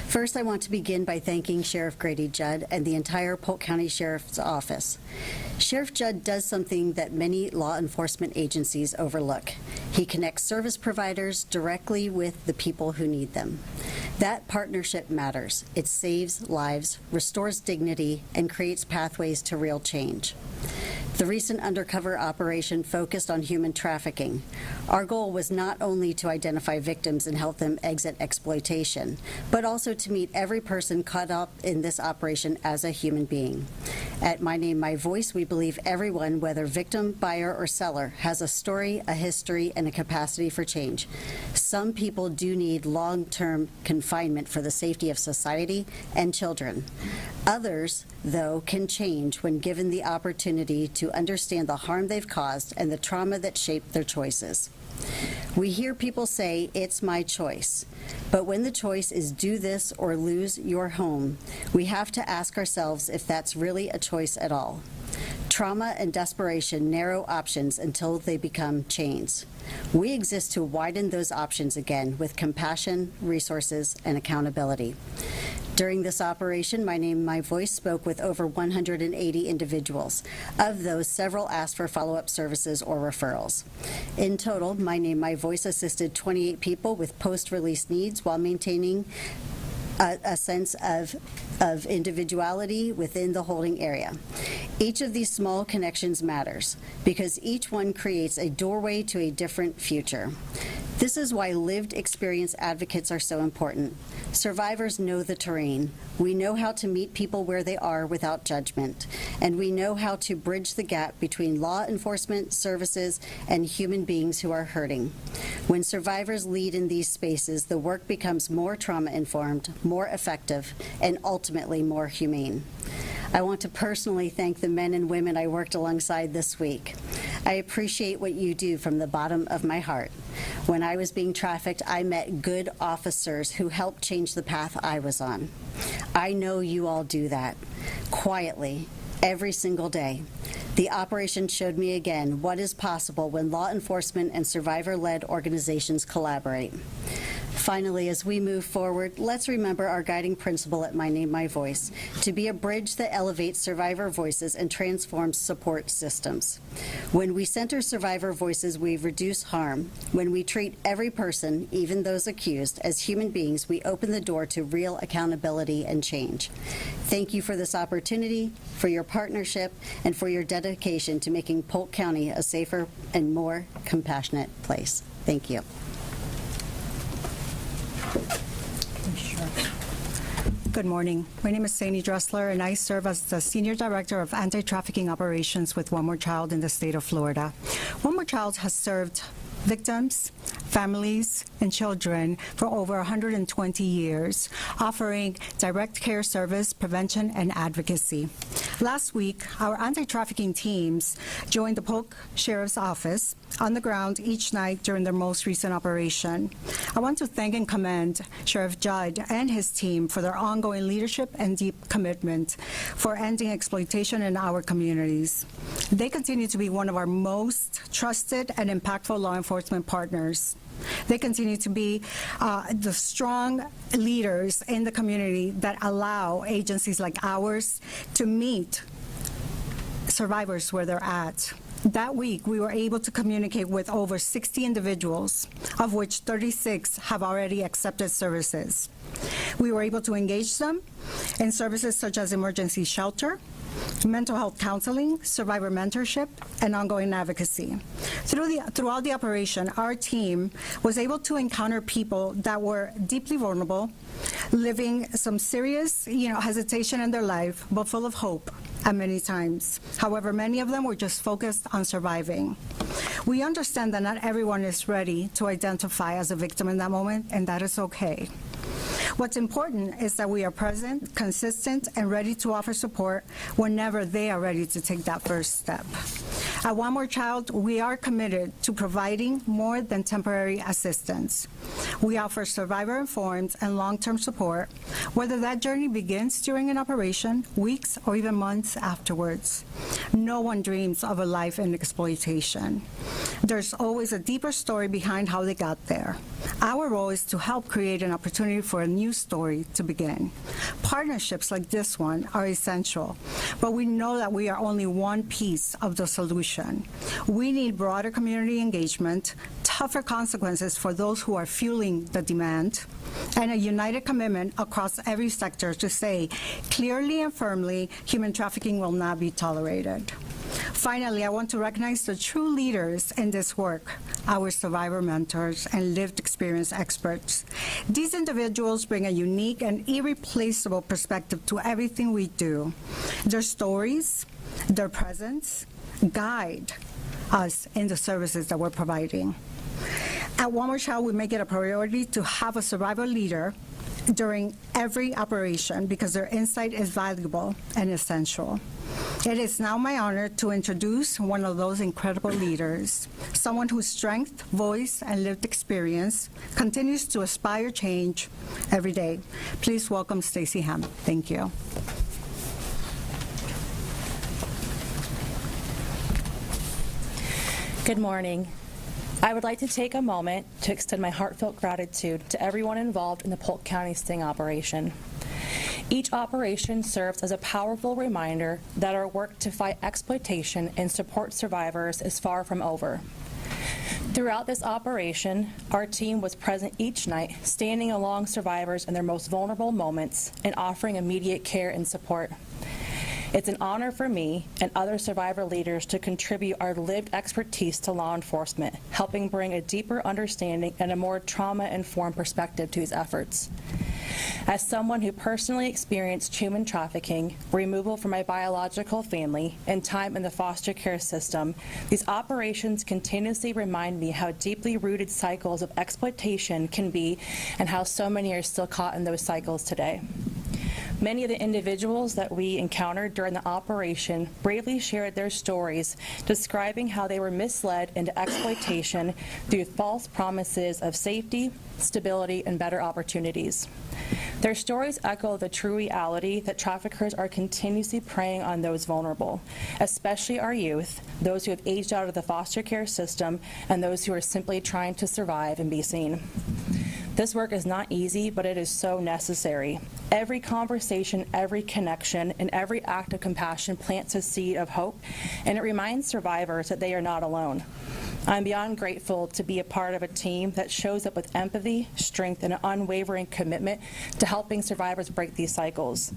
First, I want to begin by thanking Sheriff Grady Judd and the entire Polk County Sheriff's Office. Sheriff Judd does something that many law enforcement agencies overlook. He connects service providers directly with the people who need them. That partnership matters. It saves lives, restores dignity, and creates pathways to real change. The recent undercover operation focused on human trafficking. Our goal was not only to identify victims and help them exit exploitation, but also to meet every person caught up in this operation as a human being. At My Name, My Voice, we believe everyone, whether victim, buyer, or seller, has a story, a history, and a capacity for change. Some people do need long-term confinement for the safety of society and children. Others, though, can change when given the opportunity to understand the harm they've caused and the trauma that shaped their choices. We hear people say, "It's my choice." But when the choice is do this or lose your home, we have to ask ourselves if that's really a choice at all. Trauma and desperation narrow options until they become chains. We exist to widen those options again with compassion, resources, and accountability. During this operation, My Name, My Voice spoke with over 180 individuals. Of those, several asked for follow-up services or referrals. In total, My Name, My Voice assisted 28 people with post-release needs while maintaining a sense of individuality within the holding area. Each of these small connections matters because each one creates a doorway to a different future. This is why lived experience advocates are so important. Survivors know the terrain. We know how to meet people where they are without judgment, and we know how to bridge the gap between law enforcement services and human beings who are hurting. When survivors lead in these spaces, the work becomes more trauma-informed, more effective, and ultimately more humane. I want to personally thank the men and women I worked alongside this week. I appreciate what you do from the bottom of my heart. When I was being trafficked, I met good officers who helped change the path I was on. I know you all do that, quietly, every single day. The operation showed me again what is possible when law enforcement and survivor-led organizations collaborate. Finally, as we move forward, let's remember our guiding principle at My Name, My Voice, to be a bridge that elevates survivor voices and transforms support systems. When we center survivor voices, we reduce harm. When we treat every person, even those accused, as human beings, we open the door to real accountability and change. Thank you for this opportunity, for your partnership, and for your dedication to making Polk County a safer and more compassionate place. Thank you. Good morning. My name is Saini Dressler, and I serve as the Senior Director of Anti-Trafficking Operations with One More Child in the state of Florida. One More Child has served victims, families, and children for over 120 years, offering direct care service, prevention, and advocacy. Last week, our anti-trafficking teams joined the Polk Sheriff's Office on the ground each night during their most recent operation. I want to thank and commend Sheriff Judd and his team for their ongoing leadership and deep commitment for ending exploitation in our communities. They continue to be one of our most trusted and impactful law enforcement partners. They continue to be the strong leaders in the community that allow agencies like ours to meet survivors where they're at. That week, we were able to communicate with over 60 individuals, of which 36 have already accepted services. We were able to engage them in services such as emergency shelter, mental health counseling, survivor mentorship, and ongoing advocacy. Throughout the operation, our team was able to encounter people that were deeply vulnerable, living some serious, hesitation in their life, but full of hope at many times. However, many of them were just focused on surviving. We understand that not everyone is ready to identify as a victim in that moment, and that is okay. What's important is that we are present, consistent, and ready to offer support whenever they are ready to take that first step. At One More Child, we are committed to providing more than temporary assistance. We offer survivor-informed and long-term support, whether that journey begins during an operation, weeks, or even months afterwards. No one dreams of a life in exploitation. There's always a deeper story behind how they got there. Our role is to help create an opportunity for a new story to begin. Partnerships like this one are essential, but we know that we are only one piece of the solution. We need broader community engagement, tougher consequences for those who are fueling the demand, and a united commitment across every sector to say clearly and firmly, human trafficking will not be tolerated. Finally, I want to recognize the true leaders in this work, our survivor mentors and lived experience experts. These individuals bring a unique and irreplaceable perspective to everything we do. Their stories, their presence, guide us in the services that we're providing. At One More Child, we make it a priority to have a survivor leader during every operation because their insight is valuable and essential. It is now my honor to introduce one of those incredible leaders, someone whose strength, voice, and lived experience continues to inspire change every day. Please welcome Stacey Ham. Thank you. Good morning. I would like to take a moment to extend my heartfelt gratitude to everyone involved in the Polk County sting operation. Each operation serves as a powerful reminder that our work to fight exploitation and support survivors is far from over. Throughout this operation, our team was present each night, standing along survivors in their most vulnerable moments and offering immediate care and support. It's an honor for me and other survivor leaders to contribute our lived expertise to law enforcement, helping bring a deeper understanding and a more trauma-informed perspective to these efforts. As someone who personally experienced human trafficking, removal from my biological family, and time in the foster care system, these operations continuously remind me how deeply rooted cycles of exploitation can be and how so many are still caught in those cycles today. Many of the individuals that we encountered during the operation bravely shared their stories, describing how they were misled into exploitation through false promises of safety, stability, and better opportunities. Their stories echo the true reality that traffickers are continuously preying on those vulnerable, especially our youth, those who have aged out of the foster care system, and those who are simply trying to survive and be seen. This work is not easy, but it is so necessary. Every conversation, every connection, and every act of compassion plants a seed of hope, and it reminds survivors that they are not alone. I'm beyond grateful to be a part of a team that shows up with empathy, strength, and an unwavering commitment to helping survivors break these cycles.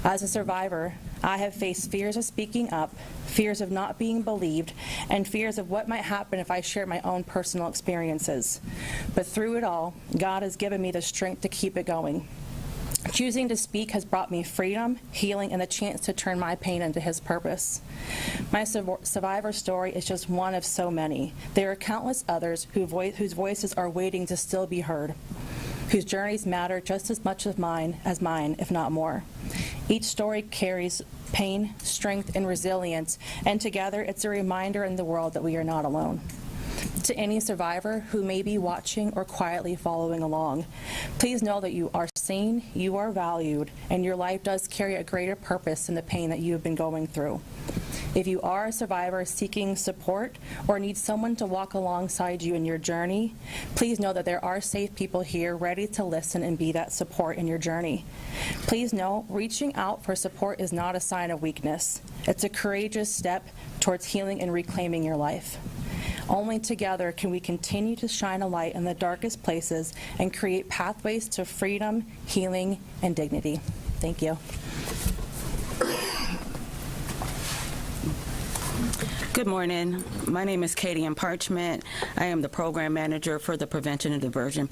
As a survivor, I have faced fears of speaking up, fears of not being believed, and fears of what might happen if I share my own personal experiences. But through it all, God has given me the strength to keep it going. Choosing to speak has brought me freedom, healing, and the chance to turn my pain into His purpose. My survivor story is just one of so many. There are countless others whose voices are waiting to still be heard, whose journeys matter just as much as mine, if not more. Each story carries pain, strength, and resilience, and together it's a reminder in the world that we are not alone. To any survivor who may be watching or quietly following along, please know that you are seen, you are valued, and your life does carry a greater purpose than the pain that you have been going through. If you are a survivor seeking support or need someone to walk alongside you in your journey, please know that there are safe people here ready to listen and be that support in your journey. Please know reaching out for support is not a sign of weakness. It's a courageous step towards healing and reclaiming your life. Only together can we continue to shine a light in the darkest places and create pathways to freedom, healing, and dignity. Thank you. Good morning. My name is Katie Ann Parchment. I am the program manager for the Prevention and Diversion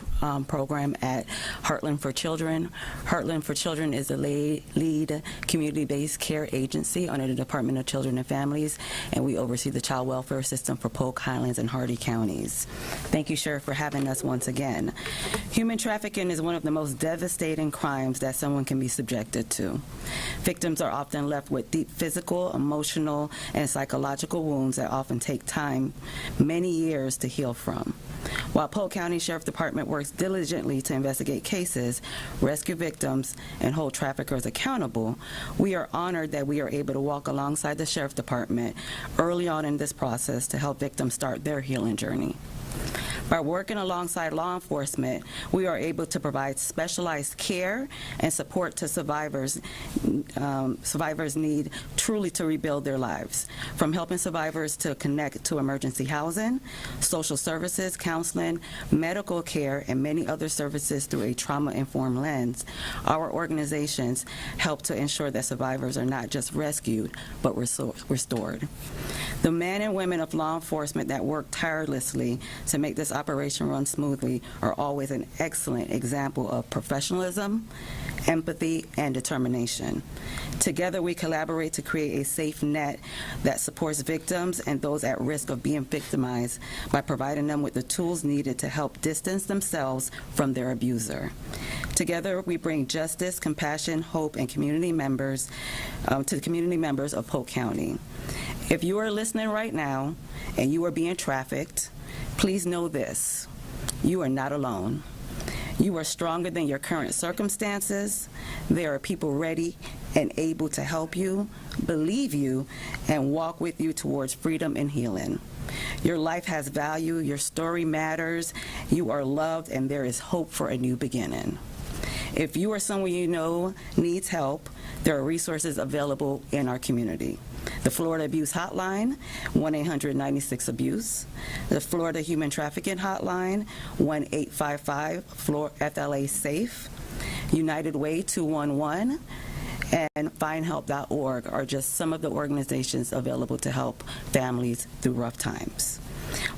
program at Heartland for Children. Heartland for Children is the lead community-based care agency under the Department of Children and Families, and we oversee the child welfare system for Polk, Highlands, and Hardy counties. Thank you, Sheriff, for having us once again. Human trafficking is one of the most devastating crimes that someone can be subjected to. Victims are often left with deep physical, emotional, and psychological wounds that often take time, many years to heal from. While Polk County Sheriff Department works diligently to investigate cases, rescue victims, and hold traffickers accountable, we are honored that we are able to walk alongside the Sheriff Department early on in this process to help victims start their healing journey. By working alongside law enforcement, we are able to provide specialized care and support to survivors. Survivors need truly to rebuild their lives, from helping survivors to connect to emergency housing, social services, counseling, medical care, and many other services through a trauma-informed lens. Our organizations help to ensure that survivors are not just rescued, but restored. The men and women of law enforcement that work tirelessly to make this operation run smoothly are always an excellent example of professionalism, empathy, and determination. Together, we collaborate to create a safe net that supports victims and those at risk of being victimized by providing them with the tools needed to help distance themselves from their abuser. Together, we bring justice, compassion, hope, and community members to the community members of Polk County. If you are listening right now and you are being trafficked, please know this: you are not alone. You are stronger than your current circumstances. There are people ready and able to help you, believe you, and walk with you towards freedom and healing. Your life has value, your story matters, you are loved, and there is hope for a new beginning. If you or someone you know needs help, there are resources available in our community. The Florida Abuse Hotline, 1-800-96-ABUSE. The Florida Human Trafficking Hotline, 1-855-FLA-SAFE. United Way 211. And findhelp.org are just some of the organizations available to help families through rough times.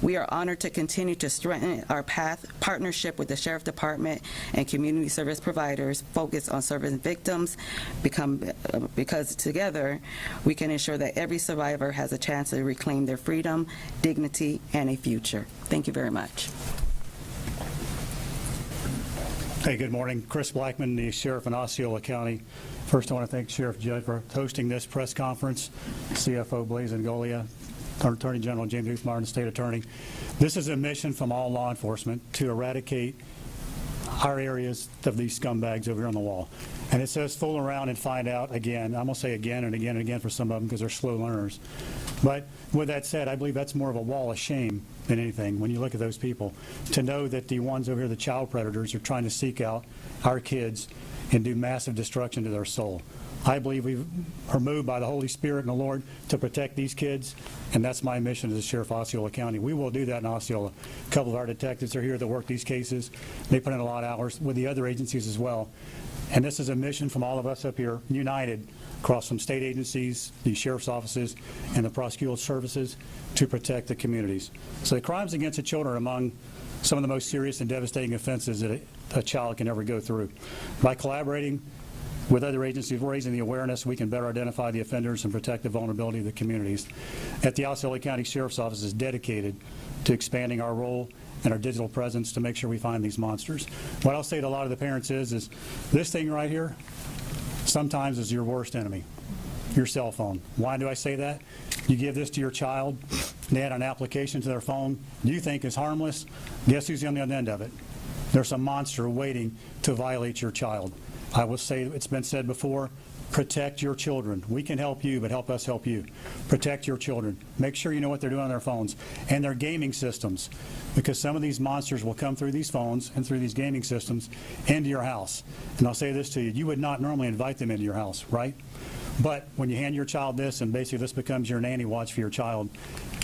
We are honored to continue to strengthen our partnership with the Sheriff Department and community service providers focused on serving victims, because together we can ensure that every survivor has a chance to reclaim their freedom, dignity, and a future. Thank you very much. Hey, good morning. Chris Blackman, the Sheriff in Osceola County. First, I want to thank Sheriff Judd for hosting this press conference, CFO Blaise Ngolia, Attorney General James Huthmeyer, and State Attorney. This is a mission from all law enforcement to eradicate our areas of these scumbags over here on the wall. And it says fool around and find out again. I'm going to say again and again and again for some of them because they're slow learners. But with that said, I believe that's more of a wall of shame than anything when you look at those people. To know that the ones over here, the child predators, are trying to seek out our kids and do massive destruction to their soul. I believe we are moved by the Holy Spirit and the Lord to protect these kids, and that's my mission as the Sheriff of Osceola County. We will do that in Osceola. A couple of our detectives are here that work these cases. They put in a lot of hours with the other agencies as well. And this is a mission from all of us up here, united across from state agencies, the sheriff's offices, and the prosecutorial services to protect the communities. So the crimes against the children are among some of the most serious and devastating offenses that a child can ever go through. By collaborating with other agencies, raising the awareness, we can better identify the offenders and protect the vulnerability of the communities. At the Osceola County Sheriff's Office is dedicated to expanding our role and our digital presence to make sure we find these monsters. What I'll say to a lot of the parents is this thing right here, sometimes is your worst enemy, your cell phone. Why do I say that? You give this to your child, they add an application to their phone you think is harmless. Guess who's on the other end of it? There's a monster waiting to violate your child. I will say, it's been said before, protect your children. We can help you, but help us help you. Protect your children. Make sure you know what they're doing on their phones and their gaming systems, because some of these monsters will come through these phones and through these gaming systems into your house. And I'll say this to you, you would not normally invite them into your house, right? But when you hand your child this, and basically this becomes your nanny watch for your child,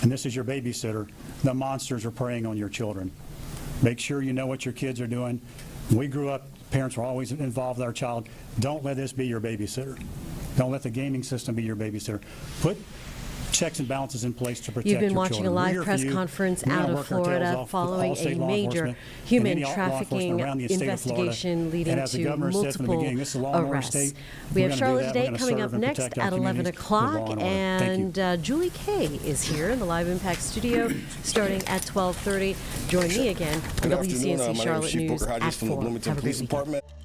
and this is your babysitter, the monsters are preying on your children. Make sure you know what your kids are doing. We grew up, parents were always involved with our child. Don't let this be your babysitter. Don't let the gaming system be your babysitter. Put checks and balances in place to protect your children. You've been watching a live press conference out of Florida following a major human trafficking investigation leading to multiple arrests. We have Charlotte Today coming up next at 11 o'clock, and Julie Kay is here in the Live Impact studio starting at 12:30. Join me again for WCNC Charlotte News at 4. Have a great weekend.